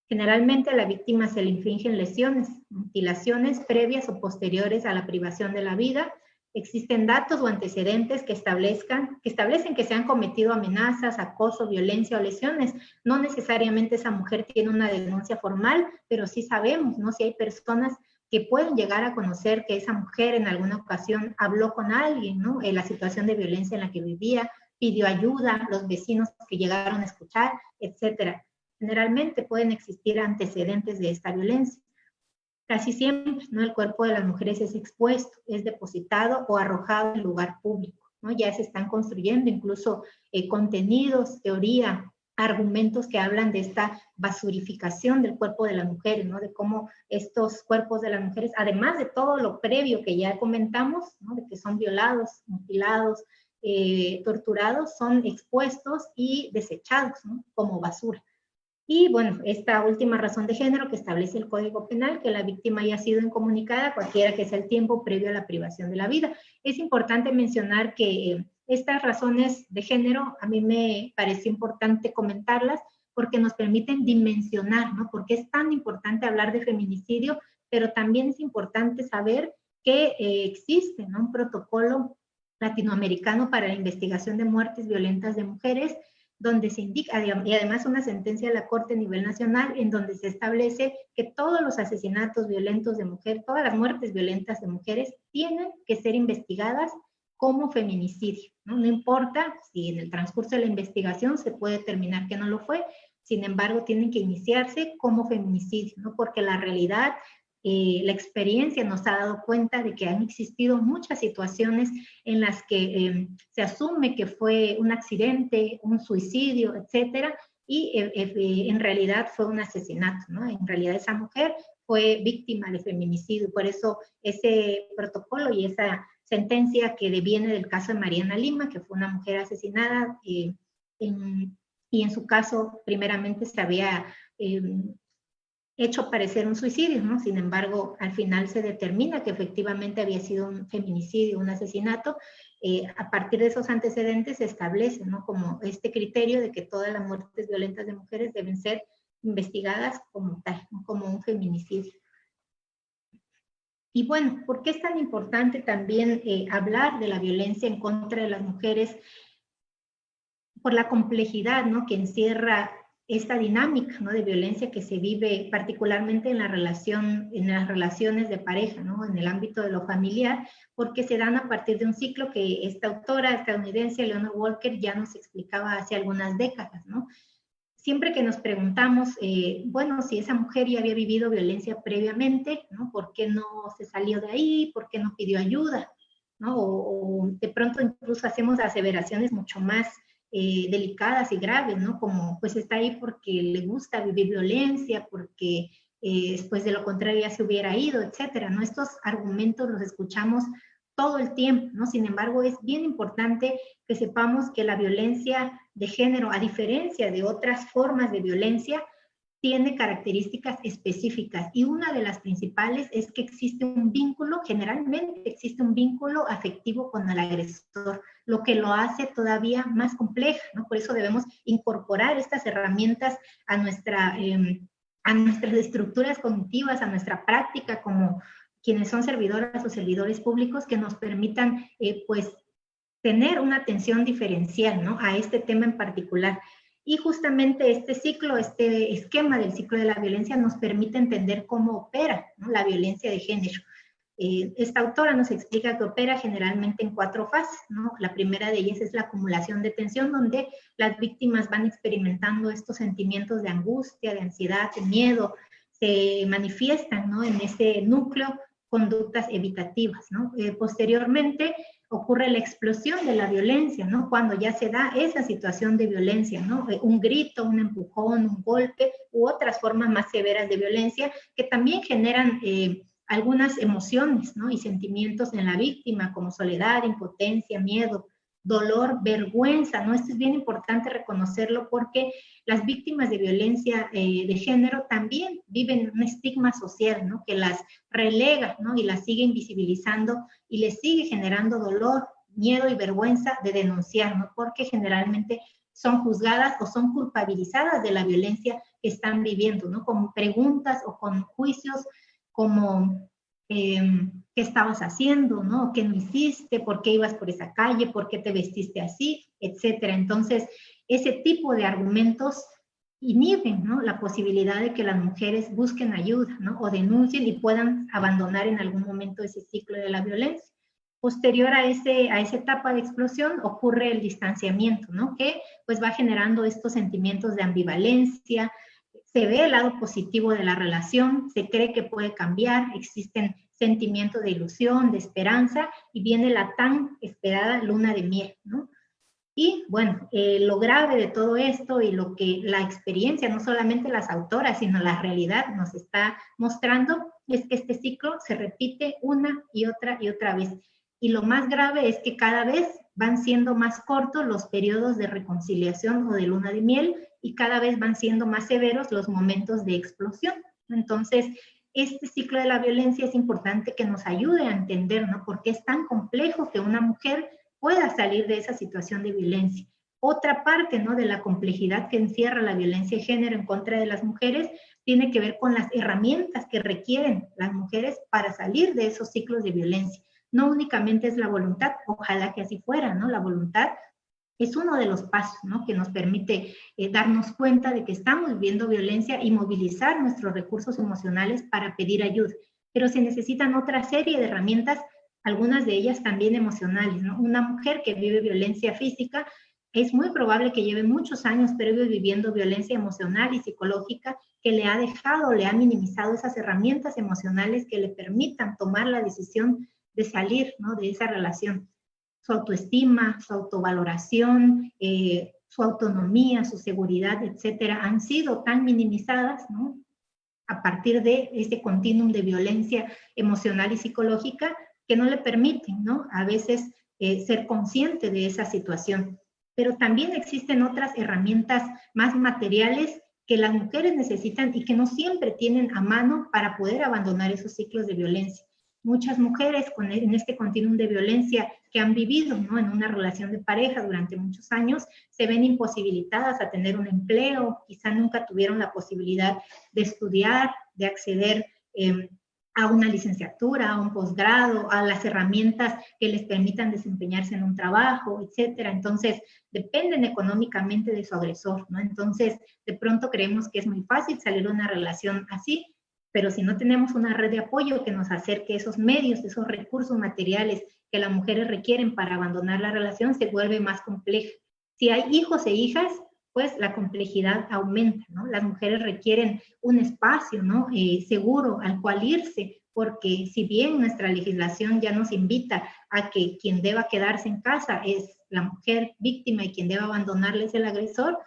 Generalmente a la víctima se le infringen lesiones, mutilaciones previas o posteriores a la privación de la vida. Existen datos o antecedentes que establecen que se han cometido amenazas, acoso, violencia o lesiones. No necesariamente esa mujer tiene una denuncia formal, pero sí sabemos, ¿no? Si hay personas que pueden llegar a conocer que esa mujer en alguna ocasión habló con alguien, ¿no? En la situación de violencia en la que vivía, pidió ayuda, los vecinos que llegaron a escuchar, etcétera. Generalmente pueden existir antecedentes de esta violencia. Casi siempre, ¿no? El cuerpo de las mujeres es expuesto, es depositado o arrojado en lugar público, ¿no? Ya se están construyendo incluso contenidos, teoría, argumentos que hablan de esta basurificación del cuerpo de las mujeres, ¿no? De cómo estos cuerpos de las mujeres, además de todo lo previo que ya comentamos, ¿no? De que son violados, mutilados, torturados, son expuestos y desechados, ¿no? Como basura. Y bueno, esta última razón de género que establece el Código Penal, que la víctima haya sido incomunicada cualquiera que sea el tiempo previo a la privación de la vida. Es importante mencionar que estas razones de género a mí me pareció importante comentarlas porque nos permiten dimensionar, ¿no? Porque es tan importante hablar de feminicidio, pero también es importante saber que existe, ¿no? Un protocolo latinoamericano para la investigación de muertes violentas de mujeres, donde se indica, y además una sentencia de la Corte a nivel nacional, en donde se establece que todos los asesinatos violentos de mujer, todas las muertes violentas de mujeres, tienen que ser investigadas como feminicidio, ¿no? No importa si en el transcurso de la investigación se puede determinar que no lo fue, sin embargo, tienen que iniciarse como feminicidio, ¿no? Porque la realidad, la experiencia nos ha dado cuenta de que han existido muchas situaciones en las que se asume que fue un accidente, un suicidio, etcétera, y en realidad fue un asesinato, ¿no? En realidad esa mujer fue víctima de feminicidio, por eso ese protocolo y esa sentencia que deviene del caso de Mariana Lima, que fue una mujer asesinada, y en su caso primeramente se había hecho parecer un suicidio, ¿no? Sin embargo, al final se determina que efectivamente había sido un feminicidio, un asesinato. A partir de esos antecedentes se establece, ¿no? Como este criterio de que todas las muertes violentas de mujeres deben ser investigadas como tal, ¿no? Como un feminicidio. Y bueno, ¿por qué es tan importante también hablar de la violencia en contra de las mujeres? por la complejidad, ¿no?, que encierra esta dinámica, ¿no?, de violencia que se vive particularmente en las relaciones de pareja, ¿no?, en el ámbito de lo familiar, porque se dan a partir de un ciclo que esta autora estadounidense, Leonor Walker, ya nos explicaba hace algunas décadas, ¿no? Siempre que nos preguntamos, bueno, si esa mujer ya había vivido violencia previamente, ¿no?, ¿por qué no se salió de ahí? ¿Por qué no pidió ayuda? ¿No? O de pronto incluso hacemos aseveraciones mucho más delicadas y graves, ¿no? Como, pues está ahí porque le gusta vivir violencia, porque después de lo contrario ya se hubiera ido, etcétera, ¿no? Estos argumentos los escuchamos todo el tiempo, ¿no? Sin embargo, es bien importante que sepamos que la violencia de género, a diferencia de otras formas de violencia, tiene características específicas y una de las principales es que existe un vínculo, generalmente existe un vínculo afectivo con el agresor, lo que lo hace todavía más compleja, ¿no? Por eso debemos incorporar estas herramientas a nuestras estructuras cognitivas, a nuestra práctica como quienes son servidoras o servidores públicos que nos permitan, pues, tener una atención diferencial, ¿no?, a este tema en particular. Y justamente este ciclo, este esquema del ciclo de la violencia nos permite entender cómo opera, ¿no?, la violencia de género. Esta autora nos explica que opera generalmente en 4 fases, ¿no? La primera de ellas es la acumulación de tensión, donde las víctimas van experimentando estos sentimientos de angustia, de ansiedad, de miedo, se manifiestan, ¿no?, en ese núcleo conductas evitativas, ¿no? Posteriormente ocurre la explosión de la violencia, ¿no?, cuando ya se da esa situación de violencia, ¿no?, un grito, un empujón, un golpe u otras formas más severas de violencia que también generan algunas emociones, ¿no?, y sentimientos en la víctima como soledad, impotencia, miedo, dolor, vergüenza, ¿no? Esto es bien importante reconocerlo porque las víctimas de violencia de género también viven un estigma social, ¿no?, que las relega, ¿no?, y las sigue invisibilizando y les sigue generando dolor, miedo y vergüenza de denunciar, ¿no?, porque generalmente son juzgadas o son culpabilizadas de la violencia que están viviendo, ¿no?, con preguntas o con juicios como ¿qué estabas haciendo? ¿No? ¿Qué no hiciste? ¿Por qué ibas por esa calle? ¿Por qué te vestiste así? Etcétera. Entonces, ese tipo de argumentos inhiben, ¿no?, la posibilidad de que las mujeres busquen ayuda, ¿no?, o denuncien y puedan abandonar en algún momento ese ciclo de la violencia. Posterior a esa etapa de explosión ocurre el distanciamiento, ¿no?, que pues va generando estos sentimientos de ambivalencia, se ve el lado positivo de la relación, se cree que puede cambiar, existen sentimientos de ilusión, de esperanza, y viene la tan esperada luna de miel, ¿no? Y bueno, lo grave de todo esto y lo que la experiencia, no solamente las autoras, sino la realidad nos está mostrando, es que este ciclo se repite una y otra vez. Y lo más grave es que cada vez van siendo más cortos los periodos de reconciliación o de luna de miel y cada vez van siendo más severos los momentos de explosión. Entonces, este ciclo de la violencia es importante que nos ayude a entender, ¿no?, por qué es tan complejo que una mujer pueda salir de esa situación de violencia. Otra parte, ¿no?, de la complejidad que encierra la violencia de género en contra de las mujeres tiene que ver con las herramientas que requieren las mujeres para salir de esos ciclos de violencia. No únicamente es la voluntad, ojalá que así fuera, ¿no? La voluntad es uno de los pasos, ¿no?, que nos permite darnos cuenta de que estamos viviendo violencia y movilizar nuestros recursos emocionales para pedir ayuda. Pero se necesitan otra serie de herramientas, algunas de ellas también emocionales, ¿no? Una mujer que vive violencia física es muy probable que lleve muchos años previos viviendo violencia emocional y psicológica que le ha dejado, le ha minimizado esas herramientas emocionales que le permitan tomar la decisión de salir, ¿no?, de esa relación. Su autoestima, su autovaloración, su autonomía, su seguridad, etcétera, han sido tan minimizadas, ¿no?, a partir de este continuum de violencia emocional y psicológica que no le permiten, ¿no?, a veces ser consciente de esa situación. Pero también existen otras herramientas más materiales que las mujeres necesitan y que no siempre tienen a mano para poder abandonar esos ciclos de violencia. Muchas mujeres en este continuum de violencia que han vivido, ¿no?, en una relación de pareja durante muchos años, se ven imposibilitadas a tener un empleo, quizá nunca tuvieron la posibilidad de estudiar, de acceder a una licenciatura, a un posgrado, a las herramientas que les permitan desempeñarse en un trabajo, etcétera. Entonces, dependen económicamente de su agresor, ¿no? Entonces, de pronto creemos que es muy fácil salir de una relación así, pero si no tenemos una red de apoyo que nos acerque esos medios, esos recursos materiales que las mujeres requieren para abandonar la relación, se vuelve más compleja. Si hay hijos e hijas, pues la complejidad aumenta, ¿no? Las mujeres requieren un espacio, ¿no? Seguro al cual irse, porque si bien nuestra legislación ya nos invita a que quien deba quedarse en casa es la mujer víctima y quien deba abandonarle es el agresor,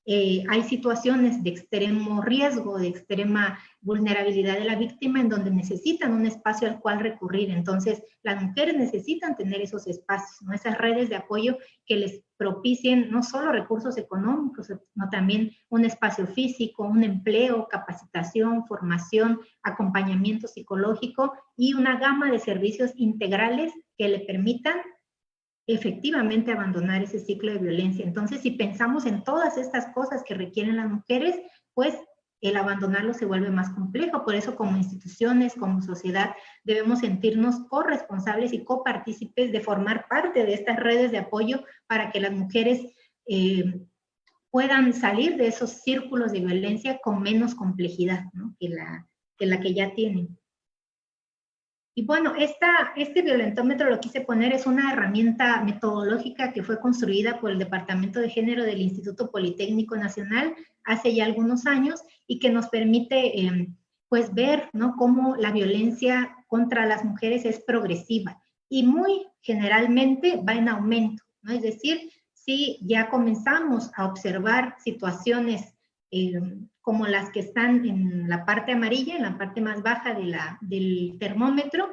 hay situaciones de extremo riesgo, de extrema vulnerabilidad de la víctima en donde necesitan un espacio al cual recurrir. Entonces, las mujeres necesitan tener esos espacios, ¿no? Esas redes de apoyo que les propicien no solo recursos económicos, sino también un espacio físico, un empleo, capacitación, formación, acompañamiento psicológico y una gama de servicios integrales que le permitan efectivamente abandonar ese ciclo de violencia. Entonces, si pensamos en todas estas cosas que requieren las mujeres, pues el abandonarlo se vuelve más complejo. Por eso, como instituciones, como sociedad, debemos sentirnos corresponsables y copartícipes de formar parte de estas redes de apoyo para que las mujeres puedan salir de esos círculos de violencia con menos complejidad, ¿no? que la que ya tienen. Y bueno, este violentómetro lo quise poner, es una herramienta metodológica que fue construida por el Departamento de Género del Instituto Politécnico Nacional hace ya algunos años y que nos permite pues ver, ¿no?, cómo la violencia contra las mujeres es progresiva y muy generalmente va en aumento, ¿no? Es decir, si ya comenzamos a observar situaciones como las que están en la parte amarilla, en la parte más baja del termómetro,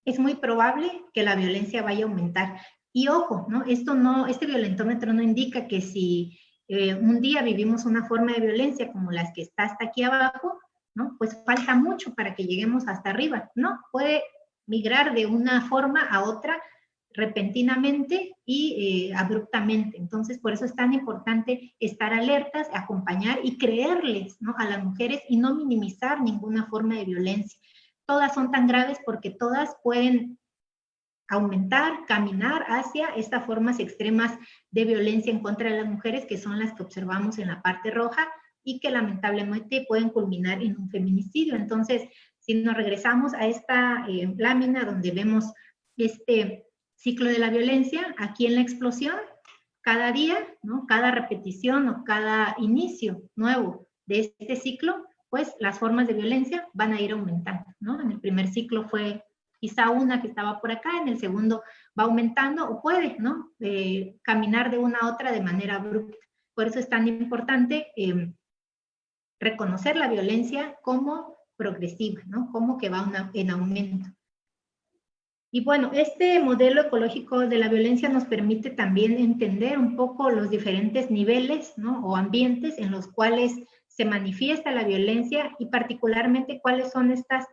es muy probable que la violencia vaya a aumentar. Y ojo, ¿no? Este violentómetro no indica que si un día vivimos una forma de violencia como las que está hasta aquí abajo, ¿no?, pues falta mucho para que lleguemos hasta arriba. No, puede migrar de una forma a otra repentinamente y abruptamente. Entonces, por eso es tan importante estar alertas, acompañar y creerles, ¿no?, a las mujeres y no minimizar ninguna forma de violencia. Todas son tan graves porque todas pueden aumentar, caminar hacia estas formas extremas de violencia en contra de las mujeres, que son las que observamos en la parte roja y que lamentablemente pueden culminar en un feminicidio. Entonces, si nos regresamos a esta lámina donde vemos este ciclo de la violencia, aquí en la explosión, cada día, ¿no?, cada repetición o cada inicio nuevo de este ciclo, pues las formas de violencia van a ir aumentando, ¿no? En el primer ciclo fue quizá una que estaba por acá, en el segundo va aumentando o puede, ¿no?, caminar de una a otra de manera abrupta. Por eso es tan importante reconocer la violencia como progresiva, ¿no?, como que va en aumento. Y bueno, este modelo ecológico de la violencia nos permite también entender un poco los diferentes niveles, ¿no?, o ambientes en los cuales se manifiesta la violencia y particularmente cuáles son estas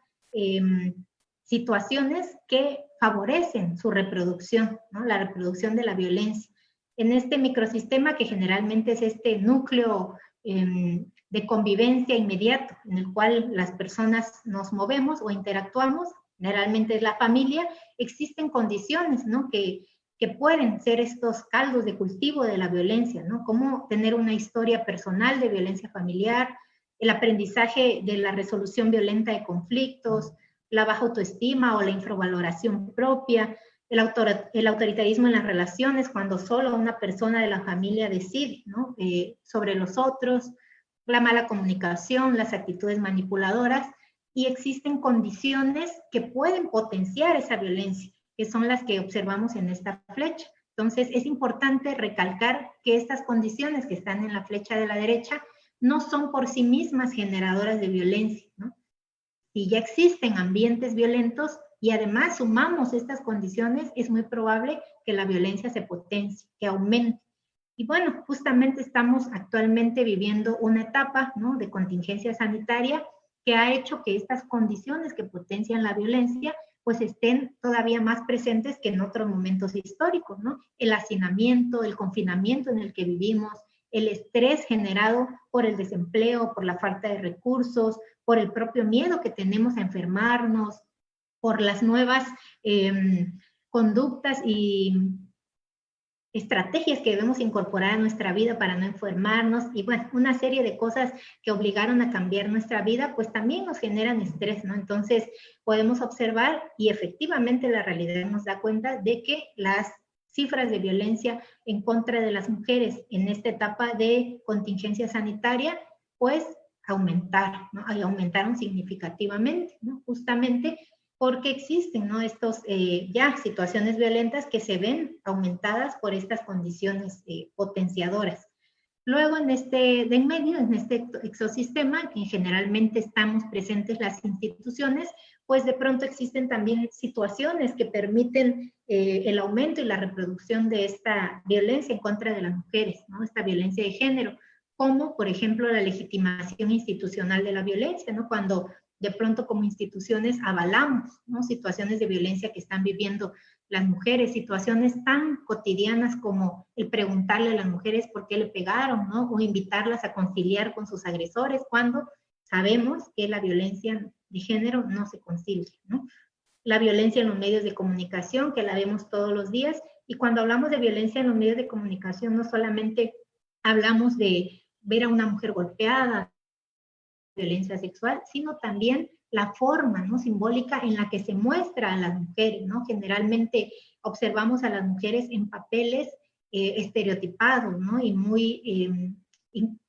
situaciones que favorecen su reproducción, ¿no?, la reproducción de la violencia. En este microsistema, que generalmente es este núcleo de convivencia inmediato en el cual las personas nos movemos o interactuamos, generalmente es la familia, existen condiciones, ¿no?, que pueden ser estos caldos de cultivo de la violencia, ¿no?, como tener una historia personal de violencia familiar, el aprendizaje de la resolución violenta de conflictos, la baja autoestima o la infravaloración propia, el autoritarismo en las relaciones, cuando solo una persona de la familia decide, ¿no?, sobre los otros, la mala comunicación, las actitudes manipuladoras, y existen condiciones que pueden potenciar esa violencia, que son las que observamos en esta flecha. Entonces, es importante recalcar que estas condiciones que están en la flecha de la derecha no son por sí mismas generadoras de violencia, ¿no? Si ya existen ambientes violentos y además sumamos estas condiciones, es muy probable que la violencia se potencie, que aumente. Y bueno, justamente estamos actualmente viviendo una etapa, ¿no?, de contingencia sanitaria que ha hecho que estas condiciones que potencian la violencia pues estén todavía más presentes que en otros momentos históricos, ¿no? El hacinamiento, el confinamiento en el que vivimos, el estrés generado por el desempleo, por la falta de recursos, por el propio miedo que tenemos a enfermarnos, por las nuevas conductas y estrategias que debemos incorporar a nuestra vida para no enfermarnos, y bueno, una serie de cosas que obligaron a cambiar nuestra vida, pues también nos generan estrés, ¿no? Entonces podemos observar, y efectivamente la realidad nos da cuenta de que las cifras de violencia en contra de las mujeres en esta etapa de contingencia sanitaria, pues aumentaron, ¿no? Y aumentaron significativamente, ¿no? Justamente porque existen, ¿no? Estos ya situaciones violentas que se ven aumentadas por estas condiciones potenciadoras. Luego, en medio, en este ecosistema, que generalmente estamos presentes las instituciones, pues de pronto existen también situaciones que permiten el aumento y la reproducción de esta violencia en contra de las mujeres, ¿no? Esta violencia de género, como por ejemplo la legitimación institucional de la violencia, ¿no? Cuando de pronto como instituciones avalamos, ¿no? Situaciones de violencia que están viviendo las mujeres, situaciones tan cotidianas como el preguntarle a las mujeres por qué le pegaron, ¿no? O invitarlas a conciliar con sus agresores cuando sabemos que la violencia de género no se concilia, ¿no? La violencia en los medios de comunicación, que la vemos todos los días, y cuando hablamos de violencia en los medios de comunicación no solamente hablamos de ver a una mujer golpeada, violencia sexual, sino también la forma, ¿no? Simbólica en la que se muestra a las mujeres, ¿no? Generalmente observamos a las mujeres en papeles estereotipados, ¿no? Y muy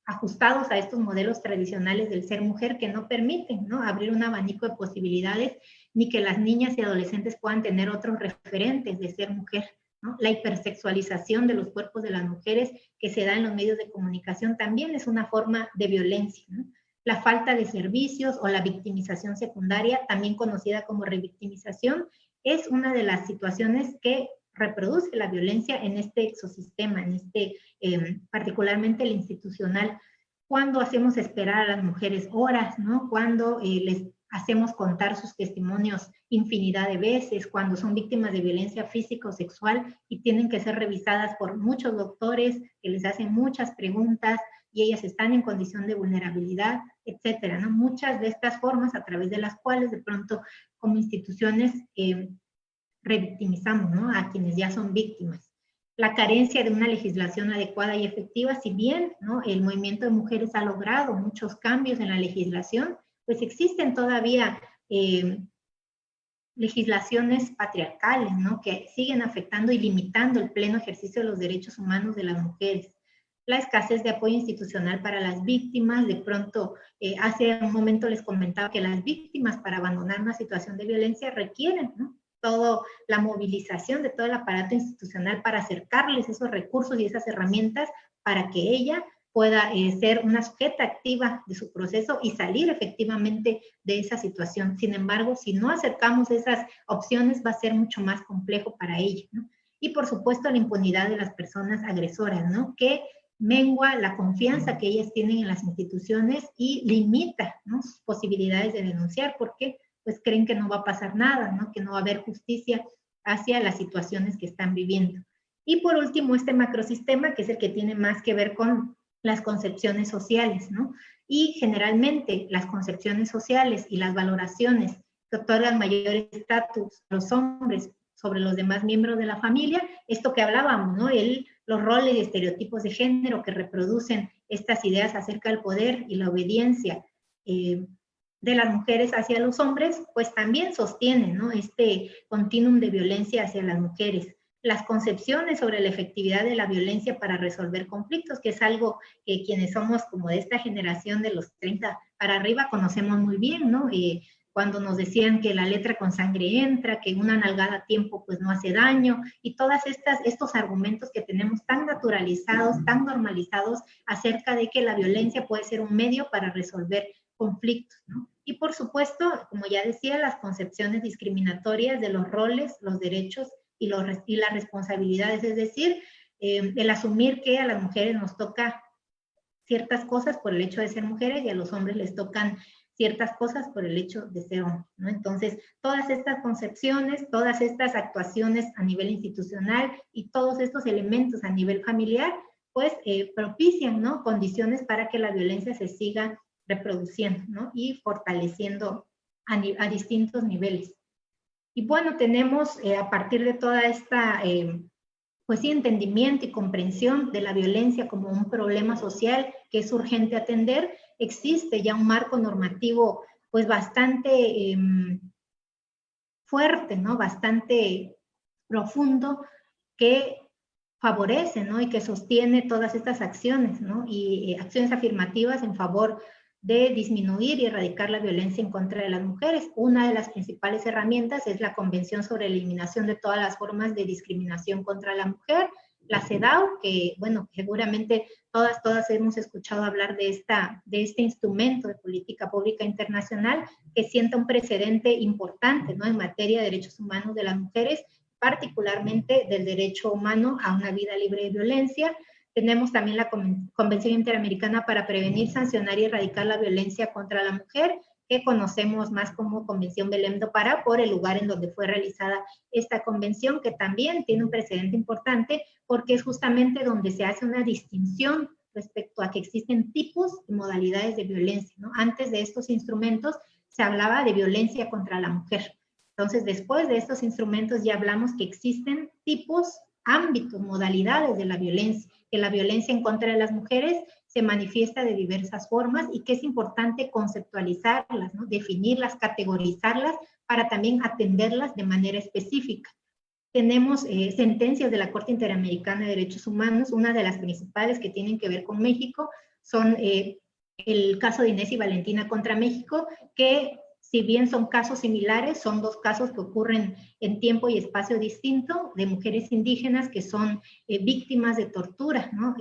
ajustados a estos modelos tradicionales del ser mujer que no permiten, ¿no? Abrir un abanico de posibilidades, ni que las niñas y adolescentes puedan tener otros referentes de ser mujer, ¿no? La hipersexualización de los cuerpos de las mujeres que se da en los medios de comunicación también es una forma de violencia, ¿no? La falta de servicios o la victimización secundaria, también conocida como revictimización, es una de las situaciones que reproduce la violencia en este ecosistema, en particularmente el institucional. Cuando hacemos esperar a las mujeres horas, ¿no? Cuando les hacemos contar sus testimonios infinidad de veces, cuando son víctimas de violencia física o sexual y tienen que ser revisadas por muchos doctores que les hacen muchas preguntas y ellas están en condición de vulnerabilidad, etcétera, ¿no? Muchas de estas formas a través de las cuales de pronto como instituciones revictimizamos, ¿no? A quienes ya son víctimas. La carencia de una legislación adecuada y efectiva, si bien, ¿no? El movimiento de mujeres ha logrado muchos cambios en la legislación, pues existen todavía legislaciones patriarcales, ¿no? Que siguen afectando y limitando el pleno ejercicio de los derechos humanos de las mujeres. La escasez de apoyo institucional para las víctimas, de pronto, hace un momento les comentaba que las víctimas para abandonar una situación de violencia requieren, ¿no? Toda la movilización de todo el aparato institucional para acercarles esos recursos y esas herramientas para que ella pueda ser una sujeta activa de su proceso y salir efectivamente de esa situación. Sin embargo, si no acercamos esas opciones, va a ser mucho más complejo para ella, ¿no? Y por supuesto la impunidad de las personas agresoras, ¿no? Que mengua la confianza que ellas tienen en las instituciones y limita, ¿no? Sus posibilidades de denunciar porque pues creen que no va a pasar nada, ¿no? Que no va a haber justicia hacia las situaciones que están viviendo. Y por último, este macrosistema, que es el que tiene más que ver con las concepciones sociales, ¿no? Y generalmente las concepciones sociales y las valoraciones que otorgan mayor estatus a los hombres sobre los demás miembros de la familia, esto que hablábamos, ¿no? Los roles y estereotipos de género que reproducen estas ideas acerca del poder y la obediencia de las mujeres hacia los hombres, pues también sostienen, ¿no? Este continuum de violencia hacia las mujeres. Las concepciones sobre la efectividad de la violencia para resolver conflictos, que es algo que quienes somos como de esta generación de los 30 para arriba conocemos muy bien, ¿no? Cuando nos decían que la letra con sangre entra, que una nalgada a tiempo pues no hace daño, y todas estos argumentos que tenemos tan naturalizados, tan normalizados acerca de que la violencia puede ser un medio para resolver conflictos, ¿no? Y por supuesto, como ya decía, las concepciones discriminatorias de los roles, los derechos y las responsabilidades, es decir, el asumir que a las mujeres nos toca ciertas cosas por el hecho de ser mujeres y a los hombres les tocan ciertas cosas por el hecho de ser hombres, ¿no? Entonces, todas estas concepciones, todas estas actuaciones a nivel institucional y todos estos elementos a nivel familiar, pues propician, ¿no? Condiciones para que la violencia se siga reproduciendo, ¿no? Y fortaleciendo a distintos niveles. Y bueno, tenemos a partir de toda esta pues sí, entendimiento y comprensión de la violencia como un problema social que es urgente atender, existe ya un marco normativo pues bastante fuerte, ¿no? Bastante profundo que favorece, ¿no? Y que sostiene todas estas acciones, ¿no? Y acciones afirmativas en favor de disminuir y erradicar la violencia en contra de las mujeres. Una de las principales herramientas es la Convención sobre la Eliminación de todas las formas de discriminación contra la mujer, la CEDAW, que, bueno, seguramente todas hemos escuchado hablar de este instrumento de política pública internacional que sienta un precedente importante, ¿no? En materia de derechos humanos de las mujeres, particularmente del derecho humano a una vida libre de violencia. Tenemos también la Convención Interamericana para Prevenir, Sancionar y Erradicar la Violencia contra la Mujer, que conocemos más como Convención Belém do Pará, por el lugar en donde fue realizada esta convención, que también tiene un precedente importante, porque es justamente donde se hace una distinción respecto a que existen tipos y modalidades de violencia, ¿no? Antes de estos instrumentos se hablaba de violencia contra la mujer. Entonces, después de estos instrumentos ya hablamos que existen tipos, ámbitos, modalidades de la violencia, que la violencia en contra de las mujeres se manifiesta de diversas formas y que es importante conceptualizarlas, ¿no? Definirlas, categorizarlas para también atenderlas de manera específica. Tenemos sentencias de la Corte Interamericana de Derechos Humanos, una de las principales que tienen que ver con México son el caso de Inés y Valentina contra México, que si bien son casos similares, son dos casos que ocurren en tiempo y espacio distinto, de mujeres indígenas que son víctimas de tortura, ¿no?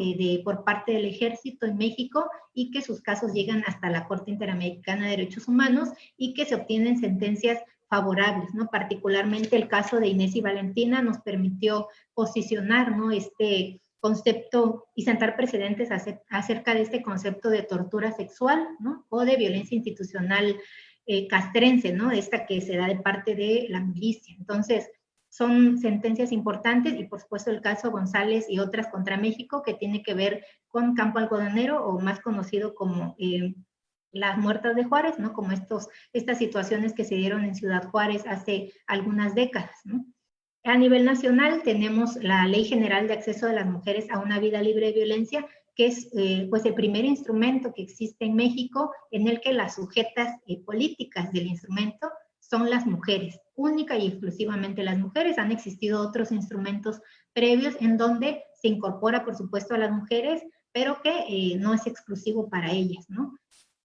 Por parte del ejército en México, y que sus casos llegan hasta la Corte Interamericana de Derechos Humanos y que se obtienen sentencias favorables, ¿no? Particularmente el caso de Inés y Valentina nos permitió posicionar, ¿no? Este concepto y sentar precedentes acerca de este concepto de tortura sexual, ¿no? O de violencia institucional castrense, ¿no? Esta que se da de parte de la milicia. Entonces, son sentencias importantes y por supuesto el caso González y otras contra México, que tiene que ver con Campo Algodonero, o más conocido como las muertas de Juárez, ¿no? Como estas situaciones que se dieron en Ciudad Juárez hace algunas décadas, ¿no? A nivel nacional tenemos la Ley General de Acceso de las Mujeres a una Vida Libre de Violencia, que es pues el primer instrumento que existe en México en el que las sujetas políticas del instrumento son las mujeres, única y exclusivamente las mujeres. Han existido otros instrumentos previos en donde se incorpora, por supuesto, a las mujeres, pero que no es exclusivo para ellas, ¿no?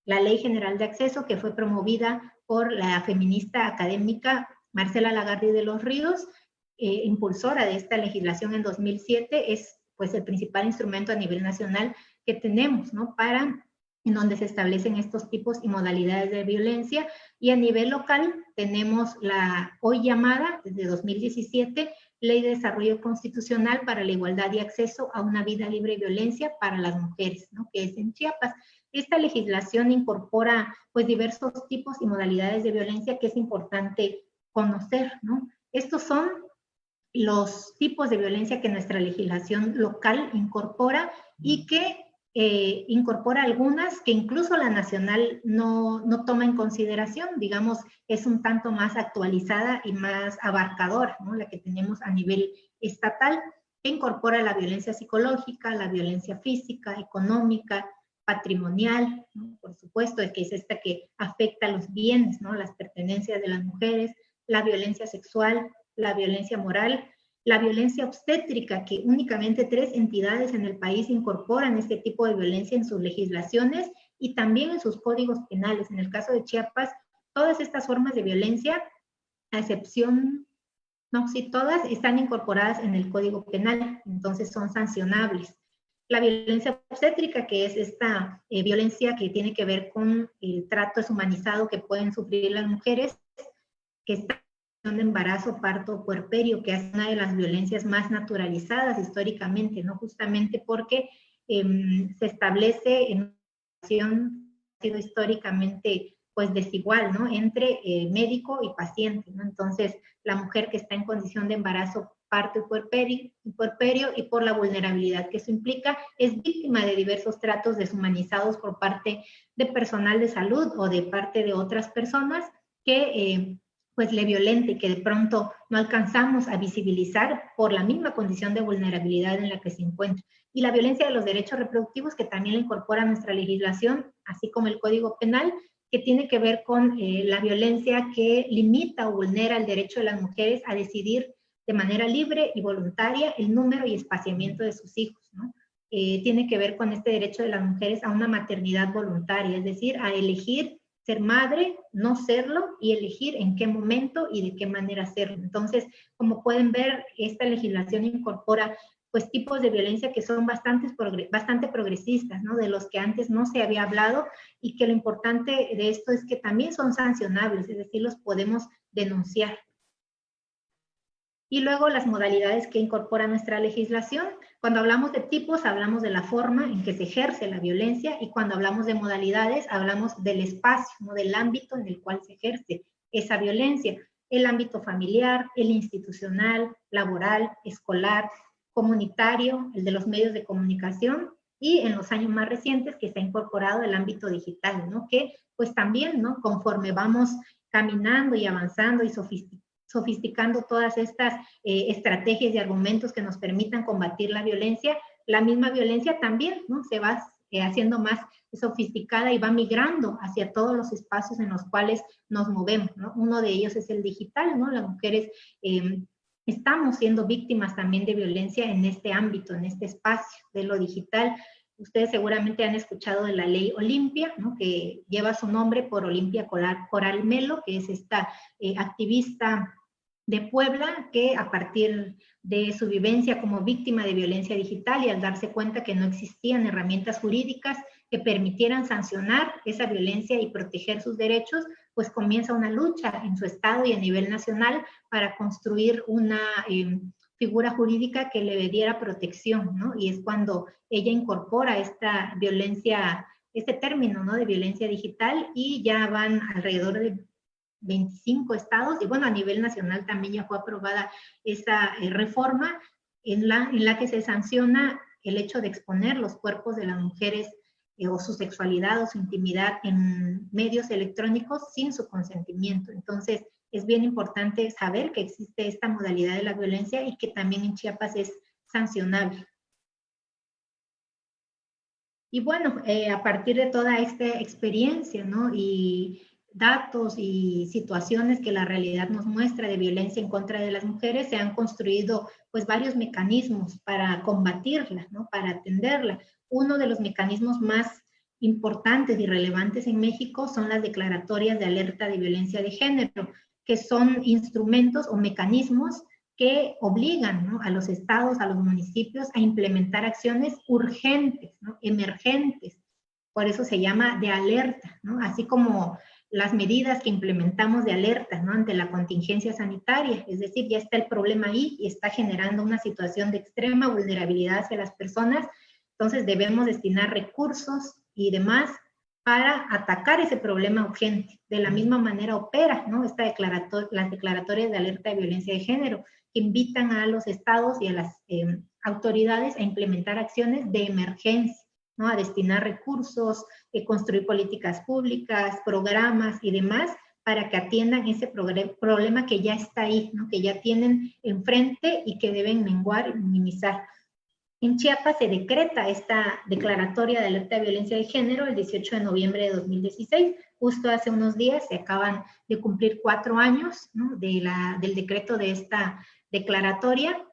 La Ley General de Acceso, que fue promovida por la feminista académica Marcela Lagarde de los Ríos, impulsora de esta legislación en 2007, es pues el principal instrumento a nivel nacional que tenemos, ¿no? En donde se establecen estos tipos y modalidades de violencia. Y a nivel local tenemos la hoy llamada, desde 2017, Ley de Desarrollo Constitucional para la Igualdad y Acceso a una Vida Libre de Violencia para las Mujeres, ¿no? Que es en Chiapas. Esta legislación incorpora pues diversos tipos y modalidades de violencia que es importante conocer, ¿no? Estos son los tipos de violencia que nuestra legislación local incorpora y que incorpora algunas que incluso la nacional no toma en consideración, digamos, es un tanto más actualizada y más abarcadora, ¿no? La que tenemos a nivel estatal, que incorpora la violencia psicológica, la violencia física, económica, patrimonial, ¿no? Por supuesto, que es esta que afecta a los bienes, ¿no? Las pertenencias de las mujeres, la violencia sexual, la violencia moral, la violencia obstétrica, que únicamente 3 entidades en el país incorporan este tipo de violencia en sus legislaciones y también en sus códigos penales. En el caso de Chiapas, todas estas formas de violencia, a excepción, no, sí, todas están incorporadas en el Código Penal, entonces son sancionables. La violencia obstétrica, que es esta violencia que tiene que ver con el trato deshumanizado que pueden sufrir las mujeres, que están de embarazo, parto, puerperio, que es una de las violencias más naturalizadas históricamente, ¿no? Justamente porque se establece en una relación que ha sido históricamente pues desigual, ¿no? Entre médico y paciente, ¿no? Entonces, la mujer que está en condición de embarazo parto y puerperio y por la vulnerabilidad que eso implica, es víctima de diversos tratos deshumanizados por parte de personal de salud o de parte de otras personas que pues le violenta y que de pronto no alcanzamos a visibilizar por la misma condición de vulnerabilidad en la que se encuentra. Y la violencia de los derechos reproductivos, que también la incorpora nuestra legislación, así como el Código Penal, que tiene que ver con la violencia que limita o vulnera el derecho de las mujeres a decidir de manera libre y voluntaria el número y espaciamiento de sus hijos, ¿no? Tiene que ver con este derecho de las mujeres a una maternidad voluntaria, es decir, a elegir ser madre, no serlo, y elegir en qué momento y de qué manera hacerlo. Entonces, como pueden ver, esta legislación incorpora pues tipos de violencia que son bastante progresistas, ¿no? De los que antes no se había hablado, y que lo importante de esto es que también son sancionables, es decir, los podemos denunciar. Y luego las modalidades que incorpora nuestra legislación. Cuando hablamos de tipos, hablamos de la forma en que se ejerce la violencia, y cuando hablamos de modalidades, hablamos del espacio, ¿no? Del ámbito en el cual se ejerce esa violencia. El ámbito familiar, el institucional, laboral, escolar, comunitario, el de los medios de comunicación, y en los años más recientes que se ha incorporado el ámbito digital, ¿no? Que pues también, ¿no? Conforme vamos caminando y avanzando y sofisticando todas estas estrategias y argumentos que nos permitan combatir la misma violencia también, ¿no? Se va haciendo más sofisticada y va migrando hacia todos los espacios en los cuales nos movemos, ¿no? Uno de ellos es el digital, ¿no? Las mujeres estamos siendo víctimas también de violencia en este ámbito, en este espacio de lo digital. Ustedes seguramente han escuchado de la ley Olimpia, ¿no? Que lleva su nombre por Olimpia Coral Melo, que es esta activista de Puebla, que a partir de su vivencia como víctima de violencia digital y al darse cuenta que no existían herramientas jurídicas que permitieran sancionar esa violencia y proteger sus derechos, pues comienza una lucha en su estado y a nivel nacional para construir una figura jurídica que le diera protección, ¿no? Y es cuando ella incorpora esta violencia, este término, ¿no? De violencia digital, y ya van alrededor de 25 estados, y bueno, a nivel nacional también ya fue aprobada esa reforma en la que se sanciona el hecho de exponer los cuerpos de las mujeres o su sexualidad o su intimidad en medios electrónicos sin su consentimiento. Entonces, es bien importante saber que existe esta modalidad de la violencia y que también en Chiapas es sancionable. Y bueno, a partir de toda esta experiencia, ¿no? Y datos y situaciones que la realidad nos muestra de violencia en contra de las mujeres, se han construido pues varios mecanismos para combatirla, ¿no? Para atenderla. Uno de los mecanismos más importantes y relevantes en México son las declaratorias de alerta de violencia de género, que son instrumentos o mecanismos que obligan, ¿no? A los estados, a los municipios a implementar acciones urgentes, ¿no? Emergentes. Por eso se llama de alerta, ¿no? Así como las medidas que implementamos de alerta, ¿no? Ante la contingencia sanitaria, es decir, ya está el problema ahí y está generando una situación de extrema vulnerabilidad hacia las personas, entonces debemos destinar recursos y demás para atacar ese problema urgente. De la misma manera opera, ¿no? Las declaratorias de alerta de violencia de género, que invitan a los estados y a las autoridades a implementar acciones de emergencia, ¿no? A destinar recursos, construir políticas públicas, programas y demás para que atiendan ese problema que ya está ahí, ¿no? Que ya tienen enfrente y que deben menguar y minimizar. En Chiapas se decreta esta declaratoria de alerta de violencia de género el 18 de noviembre de 2016. Justo hace unos días se acaban de cumplir 4 años, ¿no? Del decreto de esta declaratoria,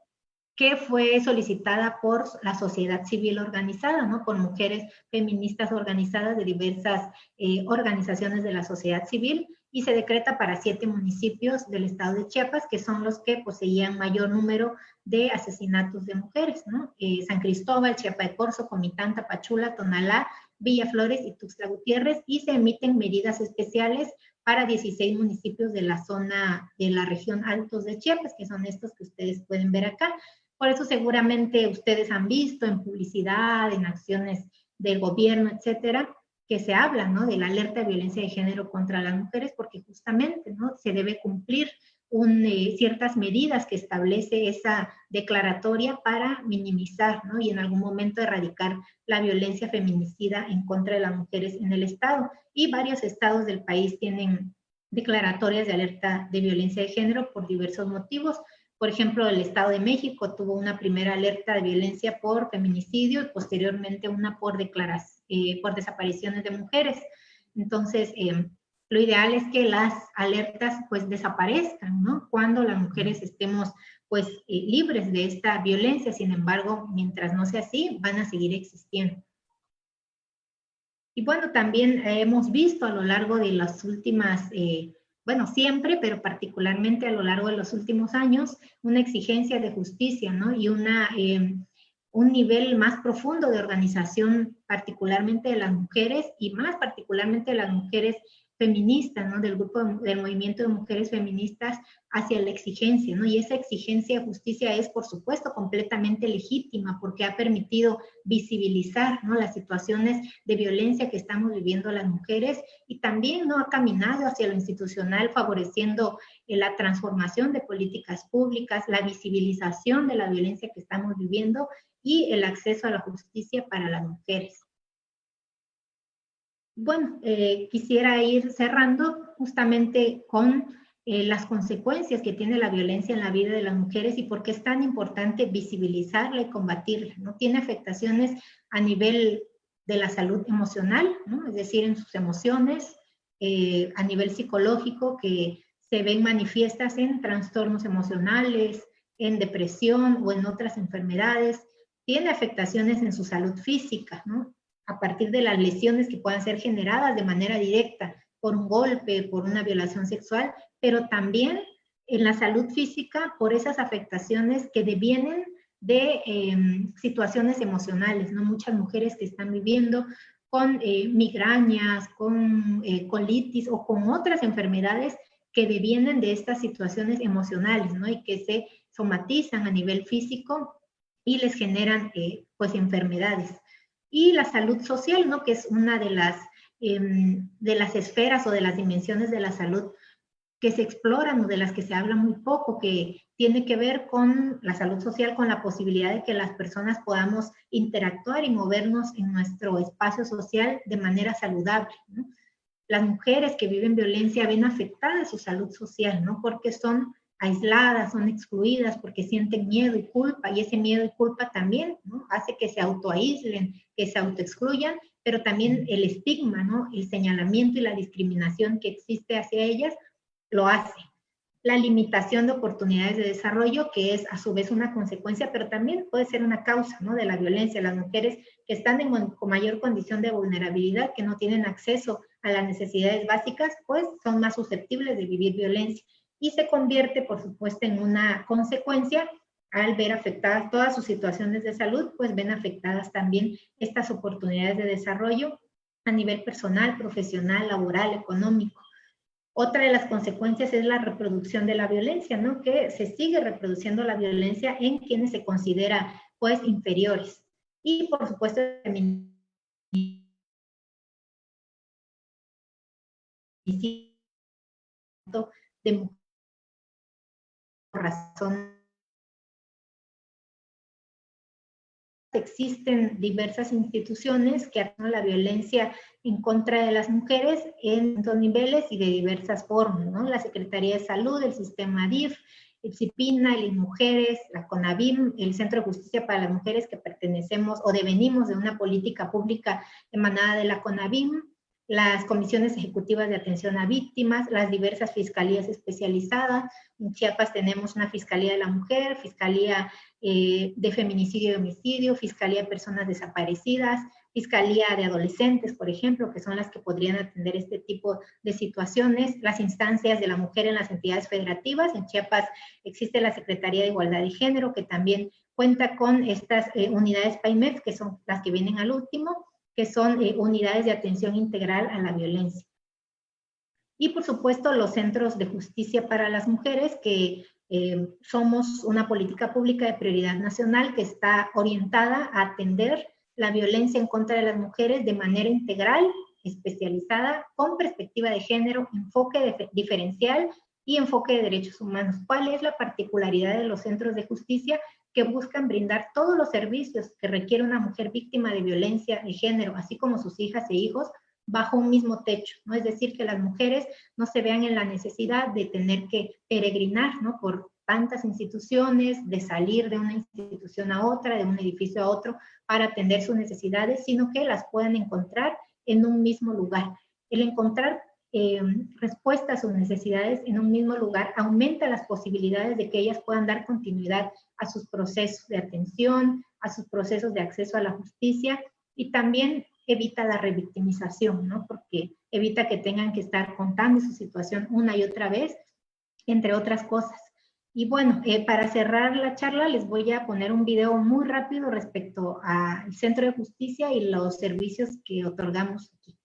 que fue solicitada por la sociedad civil organizada, ¿no? Por mujeres feministas organizadas de diversas organizaciones de la sociedad civil, y se decreta para 7 municipios del estado de Chiapas, que son los que poseían mayor número de asesinatos de mujeres, ¿no? San Cristóbal, Chiapa de Corzo, Comitán, Tapachula, Tonalá, Villa Flores y Tuxtla Gutiérrez, y se emiten medidas especiales para 16 municipios de la zona de la región Altos de Chiapas, que son estos que ustedes pueden ver acá. Por eso seguramente ustedes han visto en publicidad, en acciones del gobierno, etcétera, que se habla, ¿no? De la alerta de violencia de género contra las mujeres, porque justamente, ¿no? Se debe cumplir ciertas medidas que establece esa declaratoria para minimizar, ¿no? Y en algún momento erradicar la violencia feminicida en contra de las mujeres en el Estado. Y varios estados del país tienen declaratorias de alerta de violencia de género por diversos motivos. Por ejemplo, el Estado de México tuvo una primera alerta de violencia por feminicidio y posteriormente una por desapariciones de mujeres. Entonces, lo ideal es que las alertas pues desaparezcan, ¿no? Cuando las mujeres estemos pues libres de esta violencia. Sin embargo, mientras no sea así, van a seguir existiendo. Y bueno, también hemos visto a lo largo de las últimas, bueno, siempre, pero particularmente a lo largo de los últimos años, una exigencia de justicia, ¿no? Y un nivel más profundo de organización, particularmente de las mujeres y más particularmente de las mujeres feministas, ¿no? Del movimiento de mujeres feministas hacia la exigencia, ¿no? Y esa exigencia de justicia es, por supuesto, completamente legítima porque ha permitido visibilizar, ¿no? Las situaciones de violencia que estamos viviendo las mujeres y también, ¿no? Ha caminado hacia lo institucional favoreciendo la transformación de políticas públicas, la visibilización de la violencia que estamos viviendo y el acceso a la justicia para las mujeres. Bueno, quisiera ir cerrando justamente con las consecuencias que tiene la violencia en la vida de las mujeres y por qué es tan importante visibilizarla y combatirla, ¿no? Tiene afectaciones a nivel de la salud emocional, ¿no? Es decir, en sus emociones, a nivel psicológico, que se ven manifiestas en trastornos emocionales, en depresión o en otras enfermedades. Tiene afectaciones en su salud física, ¿no? A partir de las lesiones que puedan ser generadas de manera directa por un golpe, por una violación sexual, pero también en la salud física por esas afectaciones que devienen de situaciones emocionales, ¿no? Muchas mujeres que están viviendo con migrañas, con colitis o con otras enfermedades que devienen de estas situaciones emocionales, ¿no? Y que se somatizan a nivel físico y les generan pues enfermedades. Y la salud social, ¿no? Que es una de las esferas o de las dimensiones de la salud que se exploran o de las que se habla muy poco, que tiene que ver con la salud social, con la posibilidad de que las personas podamos interactuar y movernos en nuestro espacio social de manera saludable, ¿no? Las mujeres que viven violencia ven afectada su salud social, ¿no? Porque son aisladas, son excluidas, porque sienten miedo y culpa, y ese miedo y culpa también, ¿no? Hace que se autoaíslen, que se autoexcluyan, pero también el estigma, ¿no? El señalamiento y la discriminación que existe hacia ellas lo hace. La limitación de oportunidades de desarrollo, que es a su vez una consecuencia, pero también puede ser una causa, ¿no? De la violencia. Las mujeres que están con mayor condición de vulnerabilidad, que no tienen acceso a las necesidades básicas, pues son más susceptibles de vivir violencia. Y se convierte, por supuesto, en una consecuencia al ver afectadas todas sus situaciones de salud, pues ven afectadas también estas oportunidades de desarrollo a nivel personal, profesional, laboral, económico. Otra de las consecuencias es la reproducción de la violencia, ¿no? Que se sigue reproduciendo la violencia en quienes se considera, pues, inferiores. Y, por supuesto, el feminicidio de razón. Existen diversas instituciones que atienden la violencia en contra de las mujeres en dos niveles y de diversas formas, ¿no? La Secretaría de Salud, el sistema DIF, el CIPINA, el INMujeres, la CONAVIM, el Centro de Justicia para las Mujeres, que pertenecemos o devenimos de una política pública emanada de la CONAVIM, las comisiones ejecutivas de atención a víctimas, las diversas fiscalías especializadas. En Chiapas tenemos una Fiscalía de la Mujer, Fiscalía de Feminicidio y Homicidio, Fiscalía de Personas Desaparecidas, Fiscalía de Adolescentes, por ejemplo, que son las que podrían atender este tipo de situaciones, las instancias de la mujer en las entidades federativas. En Chiapas existe la Secretaría de Igualdad y Género, que también cuenta con estas unidades PAIMEF, que son las que vienen al último, que son unidades de atención integral a la violencia. Y por supuesto los centros de justicia para las mujeres, que somos una política pública de prioridad nacional que está orientada a atender la violencia en contra de las mujeres de manera integral, especializada, con perspectiva de género, enfoque diferencial y enfoque de derechos humanos. ¿Cuál es la particularidad de los centros de justicia? Que buscan brindar todos los servicios que requiere una mujer víctima de violencia de género, así como sus hijas e hijos, bajo un mismo techo, ¿no? Es decir, que las mujeres no se vean en la necesidad de tener que peregrinar, ¿no?, por tantas instituciones, de salir de una institución a otra, de un edificio a otro, para atender sus necesidades, sino que las puedan encontrar en un mismo lugar. El encontrar respuesta a sus necesidades en un mismo lugar aumenta las posibilidades de que ellas puedan dar continuidad a sus procesos de atención, a sus procesos de acceso a la justicia, y también evita la revictimización, ¿no?, porque evita que tengan que estar contando su situación una y otra vez, entre otras cosas. Y bueno, para cerrar la charla les voy a poner un video muy rápido respecto al Centro de Justicia y los servicios que otorgamos aquí.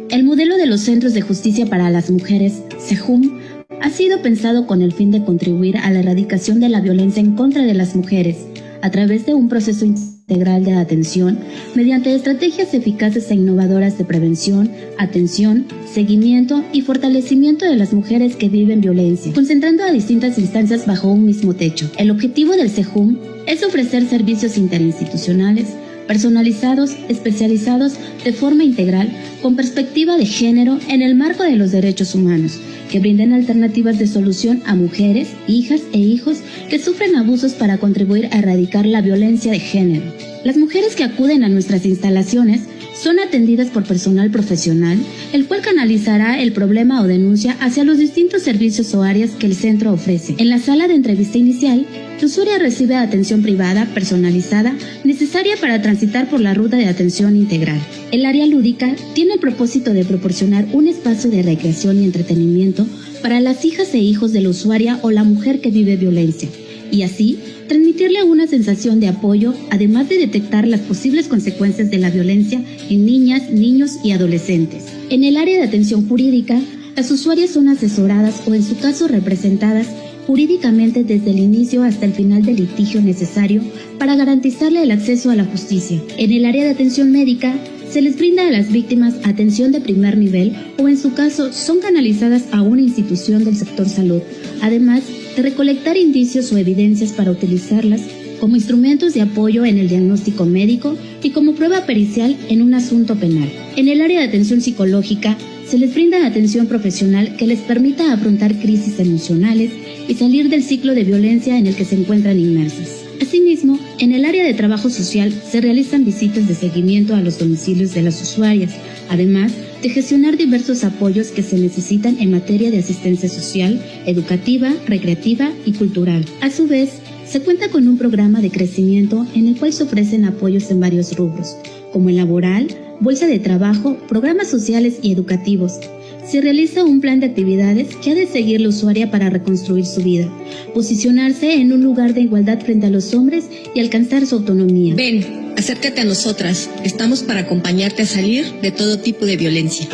El modelo de los centros de justicia para las mujeres, CEJUM, ha sido pensado con el fin de contribuir a la erradicación de la violencia en contra de las mujeres a través de un proceso integral de atención mediante estrategias eficaces e innovadoras de prevención, atención, seguimiento y fortalecimiento de las mujeres que viven violencia, concentrando a distintas instancias bajo un mismo techo. El objetivo del CEJUM es ofrecer servicios interinstitucionales personalizados, especializados de forma integral, con perspectiva de género en el marco de los derechos humanos, que brinden alternativas de solución a mujeres, hijas e hijos que sufren abusos para contribuir a erradicar la violencia de género. Las mujeres que acuden a nuestras instalaciones son atendidas por personal profesional, el cual canalizará el problema o denuncia hacia los distintos servicios o áreas que el centro ofrece. En la sala de entrevista inicial, la usuaria recibe atención privada, personalizada, necesaria para transitar por la ruta de atención integral. El área lúdica tiene el propósito de proporcionar un espacio de recreación y entretenimiento para las hijas e hijos de la usuaria o la mujer que vive violencia, y así transmitirle una sensación de apoyo, además de detectar las posibles consecuencias de la violencia en niñas, niños y adolescentes. En el área de atención jurídica, las usuarias son asesoradas o en su caso representadas jurídicamente desde el inicio hasta el final del litigio necesario para garantizarle el acceso a la justicia. En el área de atención médica, se les brinda a las víctimas atención de primer nivel o en su caso son canalizadas a una institución del sector salud, además de recolectar indicios o evidencias para utilizarlas como instrumentos de apoyo en el diagnóstico médico y como prueba pericial en un asunto penal. En el área de atención psicológica, se les brinda atención profesional que les permita afrontar crisis emocionales y salir del ciclo de violencia en el que se encuentran inmersas. Asimismo, en el área de trabajo social se realizan visitas de seguimiento a los domicilios de las usuarias, además de gestionar diversos apoyos que se necesitan en materia de asistencia social, educativa, recreativa y cultural. A su vez, se cuenta con un programa de crecimiento en el cual se ofrecen apoyos en varios rubros, como el laboral, bolsa de trabajo, programas sociales y educativos. Se realiza un plan de actividades que ha de seguir la usuaria para reconstruir su vida, posicionarse en un lugar de igualdad frente a los hombres y alcanzar su autonomía. Ven, acércate a nosotras. Estamos para acompañarte a salir de todo tipo de violencia.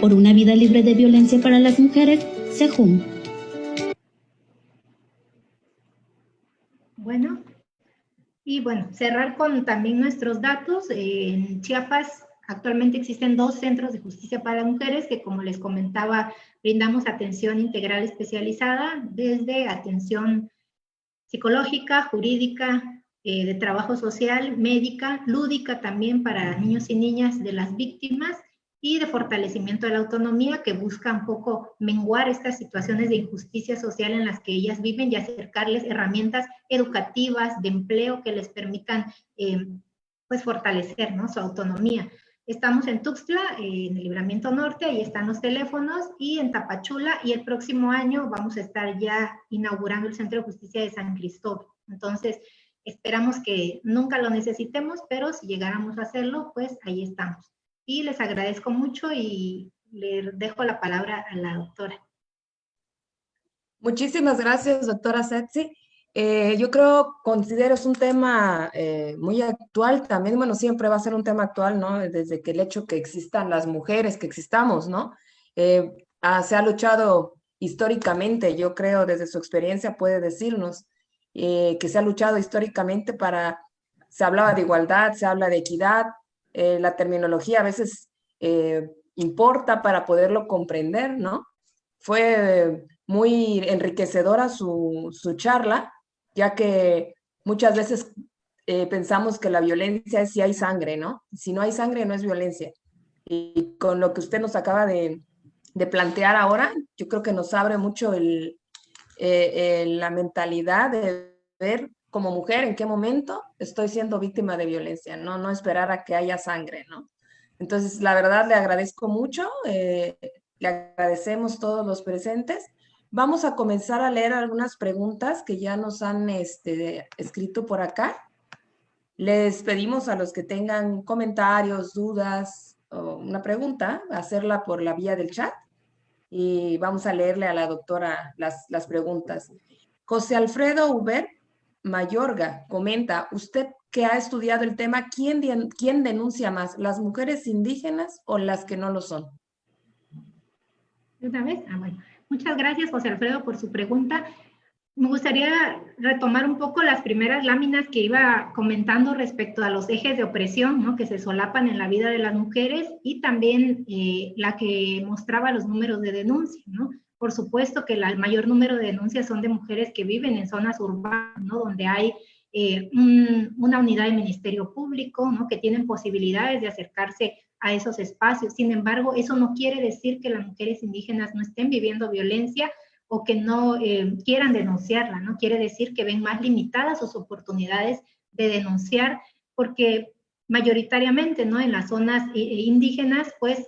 Por una vida libre de violencia para las mujeres, CEJUM. Bueno, cerrar con también nuestros datos. En Chiapas actualmente existen 2 centros de justicia para mujeres que, como les comentaba, brindamos atención integral especializada, desde atención psicológica, jurídica, de trabajo social, médica, lúdica también para niños y niñas de las víctimas, y de fortalecimiento de la autonomía, que busca un poco menguar estas situaciones de injusticia social en las que ellas viven y acercarles herramientas educativas, de empleo, que les permitan pues fortalecer, ¿no?, su autonomía. Estamos en Tuxtla, en el Libramiento Norte, ahí están los teléfonos, y en Tapachula, y el próximo año vamos a estar ya inaugurando el Centro de Justicia de San Cristóbal. Entonces, esperamos que nunca lo necesitemos, pero si llegáramos a hacerlo, pues ahí estamos. Y les agradezco mucho y le dejo la palabra a la doctora. Muchísimas gracias, doctora Setsi. Considero es un tema muy actual también, bueno, siempre va a ser un tema actual, ¿no? Desde que el hecho que existan las mujeres, que existamos, ¿no? Se ha luchado históricamente, yo creo, desde su experiencia puede decirnos que se ha luchado históricamente se hablaba de igualdad, se habla de equidad, la terminología a veces importa para poderlo comprender, ¿no? Fue muy enriquecedora su charla, ya que muchas veces pensamos que la violencia es si hay sangre, ¿no? Si no hay sangre, no es violencia. Y con lo que usted nos acaba de plantear ahora, yo creo que nos abre mucho la mentalidad de ver como mujer en qué momento estoy siendo víctima de violencia, ¿no? No esperar a que haya sangre, ¿no? Entonces, la verdad, le agradezco mucho, le agradecemos todos los presentes. Vamos a comenzar a leer algunas preguntas que ya nos han escrito por acá. Les pedimos a los que tengan comentarios, dudas o una pregunta, hacerla por la vía del chat y vamos a leerle a la doctora las preguntas. José Alfredo Uber Mayorga comenta, usted que ha estudiado el tema, ¿quién denuncia más, las mujeres indígenas o las que no lo son? ¿Una vez? Bueno. Muchas gracias, José Alfredo, por su pregunta. Me gustaría retomar un poco las primeras láminas que iba comentando respecto a los ejes de opresión, ¿no? Que se solapan en la vida de las mujeres y también la que mostraba los números de denuncia, ¿no? Por supuesto que el mayor número de denuncias son de mujeres que viven en zonas urbanas, ¿no? Donde hay una unidad de ministerio público, ¿no? Que tienen posibilidades de acercarse a esos espacios. Sin embargo, eso no quiere decir que las mujeres indígenas no estén viviendo violencia o que no quieran denunciarla, ¿no? Quiere decir que ven más limitadas sus oportunidades de denunciar, porque mayoritariamente, ¿no? En las zonas indígenas, pues,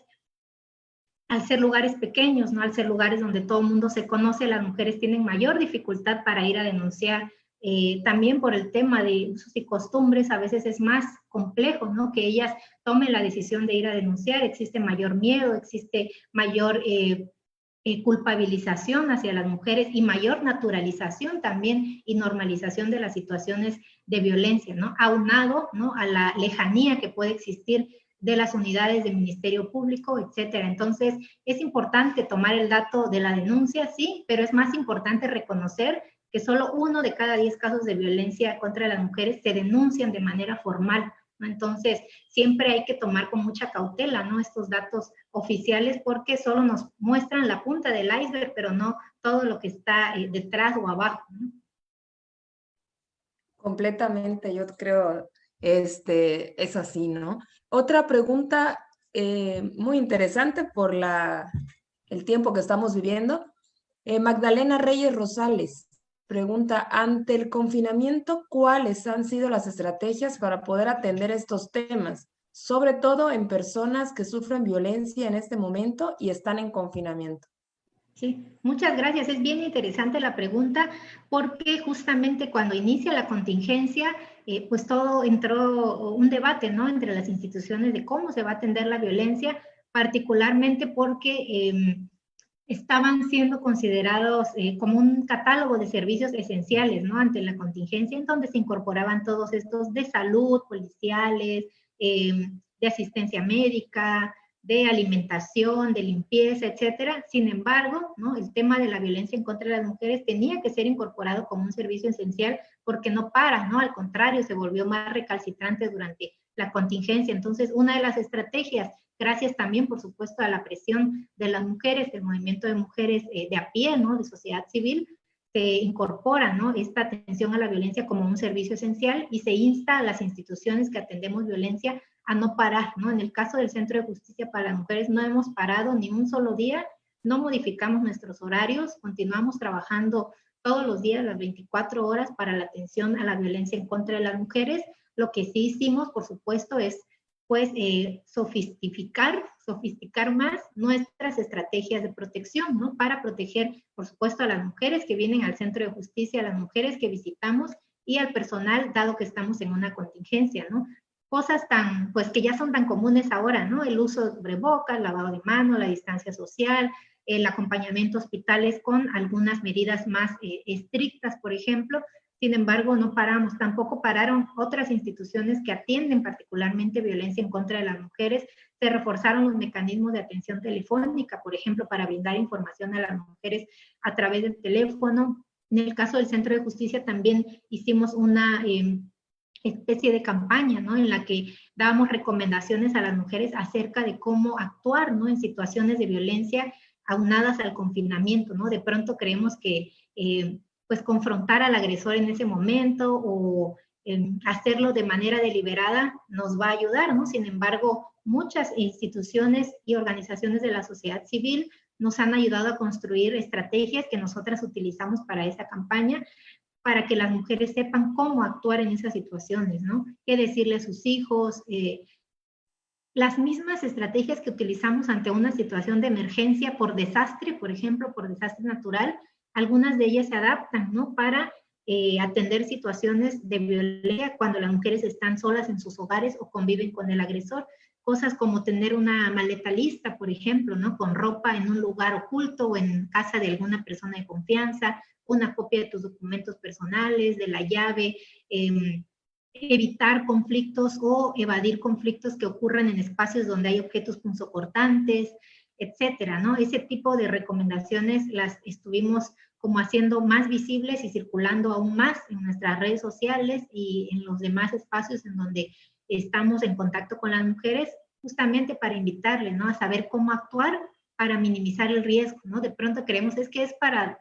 al ser lugares pequeños, ¿no? Al ser lugares donde todo el mundo se conoce, las mujeres tienen mayor dificultad para ir a denunciar. También por el tema de usos y costumbres, a veces es más complejo, ¿no? Que ellas tomen la decisión de ir a denunciar, existe mayor miedo, existe mayor culpabilización hacia las mujeres y mayor naturalización también y normalización de las situaciones de violencia, ¿no? Aunado, ¿no? A la lejanía que puede existir de las unidades del Ministerio Público, etcétera. Entonces, es importante tomar el dato de la denuncia, sí, pero es más importante reconocer que solo 1 de cada 10 casos de violencia contra las mujeres se denuncian de manera formal, ¿no? Entonces, siempre hay que tomar con mucha cautela, ¿no? Estos datos oficiales, porque solo nos muestran la punta del iceberg, pero no todo lo que está detrás o abajo, ¿no? Completamente, yo creo, es así, ¿no? Otra pregunta muy interesante por el tiempo que estamos viviendo. Magdalena Reyes Rosales pregunta, ante el confinamiento, ¿cuáles han sido las estrategias para poder atender estos temas? Sobre todo en personas que sufren violencia en este momento y están en confinamiento. Sí, muchas gracias. Es bien interesante la pregunta porque justamente cuando inicia la contingencia, pues todo entró un debate, ¿no? Entre las instituciones de cómo se va a atender la violencia, particularmente porque estaban siendo considerados como un catálogo de servicios esenciales, ¿no? Ante la contingencia, en donde se incorporaban todos estos de salud, policiales, de asistencia médica, de alimentación, de limpieza, etcétera. Sin embargo, ¿no? El tema de la violencia en contra de las mujeres tenía que ser incorporado como un servicio esencial porque no para, ¿no? Al contrario, se volvió más recalcitrante durante la contingencia. Entonces, una de las estrategias, gracias también, por supuesto, a la presión de las mujeres, del movimiento de mujeres de a pie, ¿no? De sociedad civil, se incorpora, ¿no? Esta atención a la violencia como un servicio esencial y se insta a las instituciones que atendemos violencia a no parar, ¿no? En el caso del Centro de Justicia para las Mujeres no hemos parado ni un solo día, no modificamos nuestros horarios, continuamos trabajando todos los días, las 24 horas, para la atención a la violencia en contra de las mujeres. Lo que sí hicimos, por supuesto, es pues sofisticar más nuestras estrategias de protección, ¿no? Para proteger, por supuesto, a las mujeres que vienen al Centro de Justicia, a las mujeres que visitamos y al personal, dado que estamos en una contingencia, ¿no? cosas tan, pues que ya son tan comunes ahora, ¿no? El uso de cubrebocas, lavado de manos, la distancia social, el acompañamiento a hospitales con algunas medidas más estrictas, por ejemplo. Sin embargo, no paramos, tampoco pararon otras instituciones que atienden particularmente violencia en contra de las mujeres. Se reforzaron los mecanismos de atención telefónica, por ejemplo, para brindar información a las mujeres a través del teléfono. En el caso del Centro de Justicia también hicimos una especie de campaña, ¿no? En la que dábamos recomendaciones a las mujeres acerca de cómo actuar, ¿no? En situaciones de violencia aunadas al confinamiento, ¿no? De pronto creemos que pues confrontar al agresor en ese momento o hacerlo de manera deliberada nos va a ayudar, ¿no? Sin embargo, muchas instituciones y organizaciones de la sociedad civil nos han ayudado a construir estrategias que nosotras utilizamos para esa campaña, para que las mujeres sepan cómo actuar en esas situaciones, ¿no? Qué decirle a sus hijos, las mismas estrategias que utilizamos ante una situación de emergencia por desastre, por ejemplo, por desastre natural, algunas de ellas se adaptan, ¿no? Para atender situaciones de violencia cuando las mujeres están solas en sus hogares o conviven con el agresor. Cosas como tener una maleta lista, por ejemplo, ¿no? Con ropa en un lugar oculto o en casa de alguna persona de confianza, una copia de tus documentos personales, de la llave, evitar conflictos o evadir conflictos que ocurran en espacios donde hay objetos punzocortantes, etcétera, ¿no? Ese tipo de recomendaciones las estuvimos como haciendo más visibles y circulando aún más en nuestras redes sociales y en los demás espacios en donde estamos en contacto con las mujeres, justamente para invitarles, ¿no? A saber cómo actuar para minimizar el riesgo, ¿no? De pronto creemos es que es para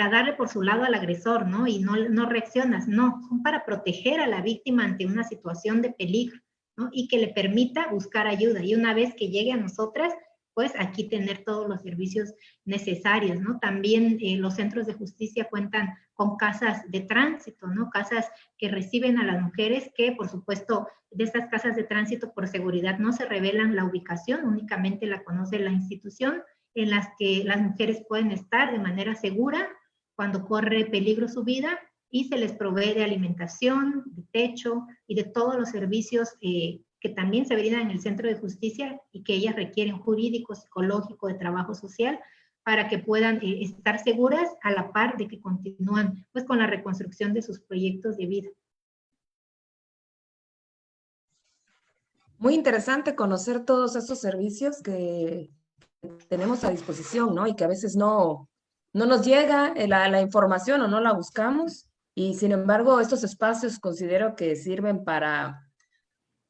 darle por su lado al agresor, ¿no? Y no reaccionas, no, son para proteger a la víctima ante una situación de peligro, ¿no? Y que le permita buscar ayuda. Y una vez que llegue a nosotras, pues aquí tener todos los servicios necesarios, ¿no? También los centros de justicia cuentan con casas de tránsito, ¿no? Casas que reciben a las mujeres que, por supuesto, de estas casas de tránsito por seguridad no se revelan la ubicación, únicamente la conoce la institución, en las que las mujeres pueden estar de manera segura cuando corre peligro su vida y se les provee de alimentación, de techo y de todos los servicios que también se brindan en el centro de justicia y que ellas requieren jurídico, psicológico, de trabajo social, para que puedan estar seguras a la par de que continúan pues con la reconstrucción de sus proyectos de vida. Muy interesante conocer todos estos servicios que tenemos a disposición, ¿no? Y que a veces no nos llega la información o no la buscamos. Y sin embargo, estos espacios considero que sirven para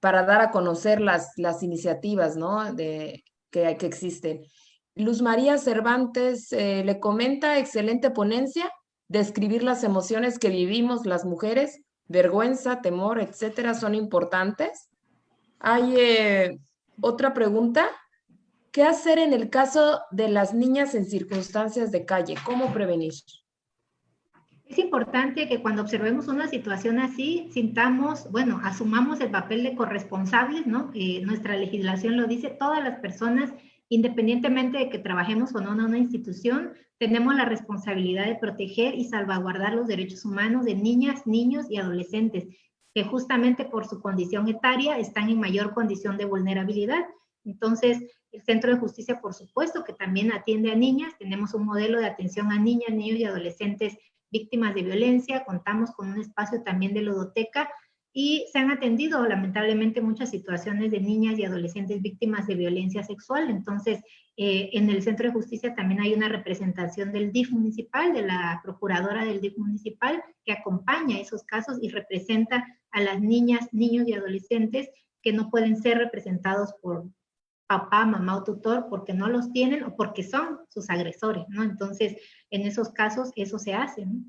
dar a conocer las iniciativas, ¿no? Que existen. Luz María Cervantes le comenta, excelente ponencia, describir las emociones que vivimos las mujeres, vergüenza, temor, etcétera, son importantes. Hay otra pregunta. ¿Qué hacer en el caso de las niñas en circunstancias de calle? ¿Cómo prevenir? Es importante que cuando observemos una situación así, sintamos, bueno, asumamos el papel de corresponsables, ¿no? Nuestra legislación lo dice, todas las personas, independientemente de que trabajemos o no en una institución, tenemos la responsabilidad de proteger y salvaguardar los derechos humanos de niñas, niños y adolescentes, que justamente por su condición etaria están en mayor condición de vulnerabilidad. Entonces, el Centro de Justicia, por supuesto, que también atiende a niñas, tenemos un modelo de atención a niñas, niños y adolescentes víctimas de violencia, contamos con un espacio también de ludoteca y se han atendido lamentablemente muchas situaciones de niñas y adolescentes víctimas de violencia sexual. Entonces, en el Centro de Justicia también hay una representación del DIF municipal, de la procuradora del DIF municipal, que acompaña esos casos y representa a las niñas, niños y adolescentes que no pueden ser representados por papá, mamá o tutor porque no los tienen o porque son sus agresores, ¿no? Entonces, en esos casos, eso se hace, ¿no?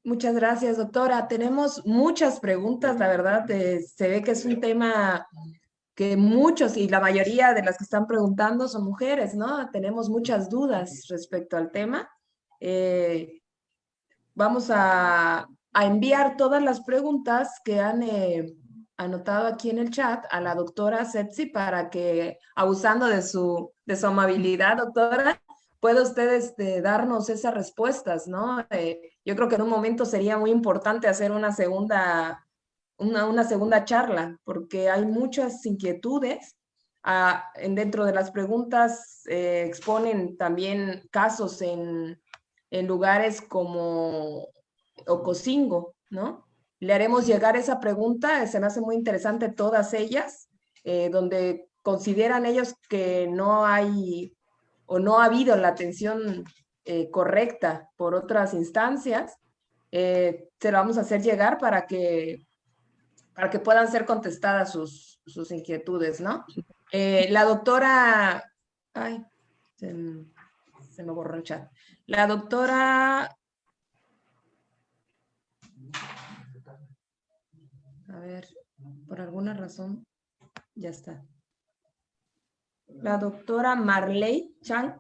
Muchas gracias, doctora. Tenemos muchas preguntas, la verdad, se ve que es un tema que muchos y la mayoría de las que están preguntando son mujeres, ¿no? Tenemos muchas dudas respecto al tema. Vamos a enviar todas las preguntas que han anotado aquí en el chat a la doctora Setsi para que, abusando de su amabilidad, doctora, puede usted darnos esas respuestas, ¿no? Yo creo que en un momento sería muy importante hacer una segunda charla, porque hay muchas inquietudes. Dentro de las preguntas exponen también casos en lugares como Ocosingo, ¿no? Le haremos llegar esa pregunta, se me hace muy interesante todas ellas, donde consideran ellos que no hay o no ha habido la atención correcta por otras instancias. Se lo vamos a hacer llegar para que puedan ser contestadas sus inquietudes, ¿no? La doctora, ay, se me borró el chat. La doctora, a ver, por alguna razón, ya está. La doctora Marley Chang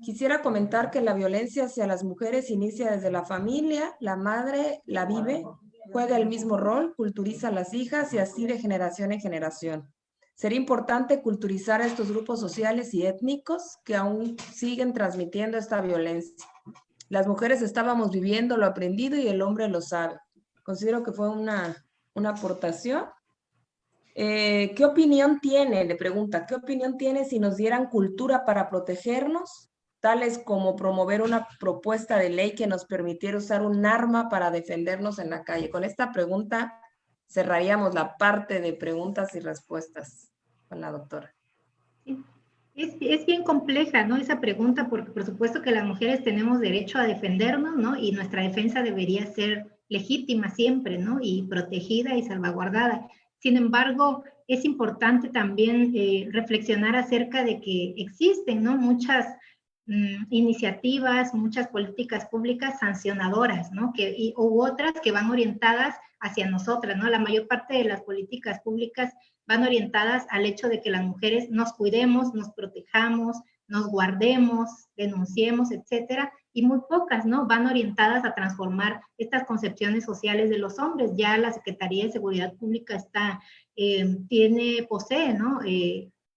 quisiera comentar que la violencia hacia las mujeres inicia desde la familia, la madre la vive, juega el mismo rol, culturiza a las hijas y así de generación en generación. Sería importante culturizar a estos grupos sociales y étnicos que aún siguen transmitiendo esta violencia. Las mujeres estábamos viviendo lo aprendido y el hombre lo sabe. Considero que fue una aportación. ¿Qué opinión tiene? Le pregunta, ¿qué opinión tiene si nos dieran cultura para protegernos? Tales como promover una propuesta de ley que nos permitiera usar un arma para defendernos en la calle. Con esta pregunta cerraríamos la parte de preguntas y respuestas con la doctora. Es bien compleja, ¿no? Esa pregunta, porque por supuesto que las mujeres tenemos derecho a defendernos, ¿no? Y nuestra defensa debería ser legítima siempre, ¿no? Y protegida y salvaguardada. Sin embargo, es importante también reflexionar acerca de que existen, ¿no? Muchas iniciativas, muchas políticas públicas sancionadoras, ¿no? U otras que van orientadas hacia nosotras, ¿no? La mayor parte de las políticas públicas van orientadas al hecho de que las mujeres nos cuidemos, nos protejamos, nos guardemos, denunciemos, etcétera, y muy pocas, ¿no? Van orientadas a transformar estas concepciones sociales de los hombres. Ya la Secretaría de Seguridad Pública posee, ¿no?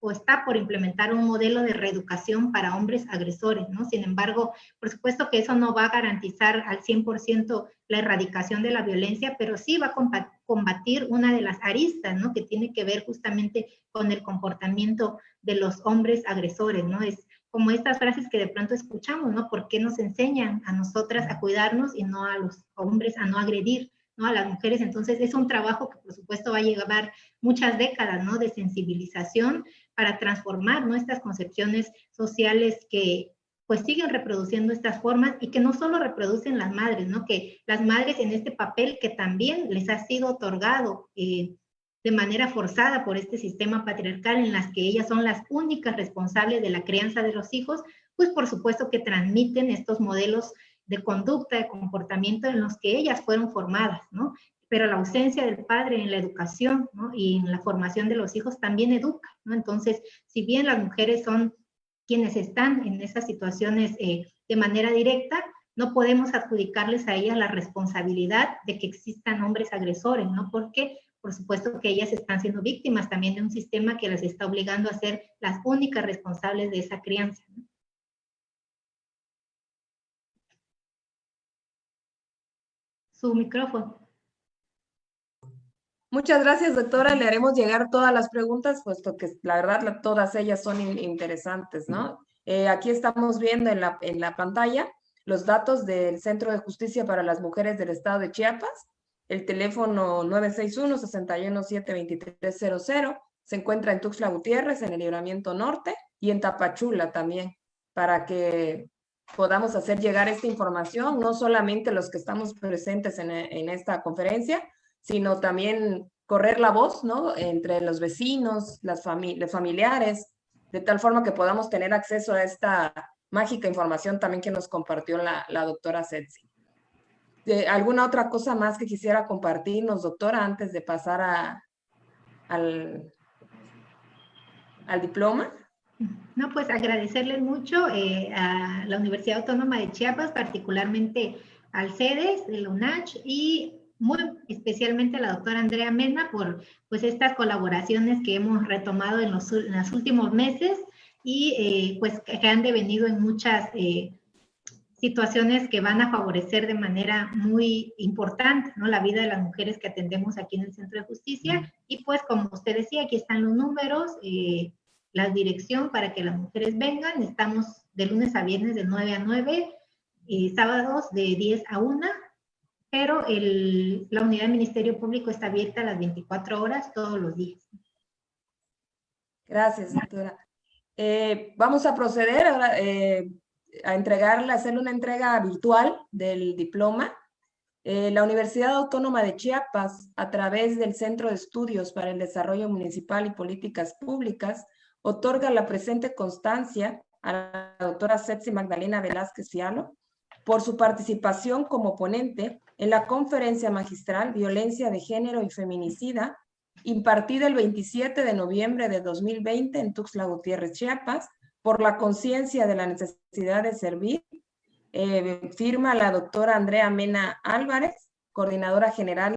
O está por implementar un modelo de reeducación para hombres agresores, ¿no? Sin embargo, por supuesto que eso no va a garantizar al 100% la erradicación de la violencia, pero sí va a combatir una de las aristas, ¿no? Que tiene que ver justamente con el comportamiento de los hombres agresores, ¿no? Es como estas frases que de pronto escuchamos, ¿no? ¿Por qué nos enseñan a nosotras a cuidarnos y no a los hombres a no agredir, ¿no? A las mujeres? Entonces es un trabajo que por supuesto va a llevar muchas décadas, ¿no? De sensibilización para transformar, ¿no? Estas concepciones sociales que pues siguen reproduciendo estas formas y que no solo reproducen las madres, ¿no? Que las madres en este papel que también les ha sido otorgado de manera forzada por este sistema patriarcal en las que ellas son las únicas responsables de la crianza de los hijos, pues por supuesto que transmiten estos modelos de conducta, de comportamiento en los que ellas fueron formadas, ¿no? Pero la ausencia del padre en la educación, ¿no? Y en la formación de los hijos también educa, ¿no? Entonces, si bien las mujeres son quienes están en esas situaciones de manera directa, no podemos adjudicarles a ellas la responsabilidad de que existan hombres agresores, ¿no? Porque, por supuesto, que ellas están siendo víctimas también de un sistema que las está obligando a ser las únicas responsables de esa crianza, ¿no? Su micrófono. Muchas gracias, doctora. Le haremos llegar todas las preguntas, puesto que la verdad todas ellas son interesantes, ¿no? Aquí estamos viendo en la pantalla los datos del Centro de Justicia para las Mujeres del Estado de Chiapas. El teléfono 961-617-2300 se encuentra en Tuxtla Gutiérrez, en el Libramiento Norte, y en Tapachula también, para que podamos hacer llegar esta información, no solamente los que estamos presentes en esta conferencia, sino también correr la voz, ¿no? Entre los vecinos, los familiares, de tal forma que podamos tener acceso a esta mágica información también que nos compartió la doctora Setsi. ¿Alguna otra cosa más que quisiera compartirnos, doctora, antes de pasar al diploma? No, pues agradecerles mucho a la Universidad Autónoma de Chiapas, particularmente al CEDES de la UNACH y muy especialmente a la doctora Andrea Mena por pues estas colaboraciones que hemos retomado en los últimos meses y pues que han devenido en muchas situaciones que van a favorecer de manera muy importante, ¿no?, la vida de las mujeres que atendemos aquí en el Centro de Justicia. Y pues, como usted decía, aquí están los números, la dirección para que las mujeres vengan. Estamos de lunes a viernes de 9 a 9, sábados de 10 a 1, pero la unidad del Ministerio Público está abierta a las 24 horas todos los días. Gracias, doctora. Vamos a proceder ahora a hacerle una entrega virtual del diploma. La Universidad Autónoma de Chiapas, a través del Centro de Estudios para el Desarrollo Municipal y Políticas Públicas, otorga la presente constancia a la doctora Setsi Magdalena Velázquez Fialo por su participación como ponente en la conferencia magistral Violencia de Género y Feminicida, impartida el 27 de noviembre de 2020 en Tuxtla Gutiérrez, Chiapas, por la conciencia de la necesidad de servir. Firma la doctora Andrea Mena Álvarez, coordinadora general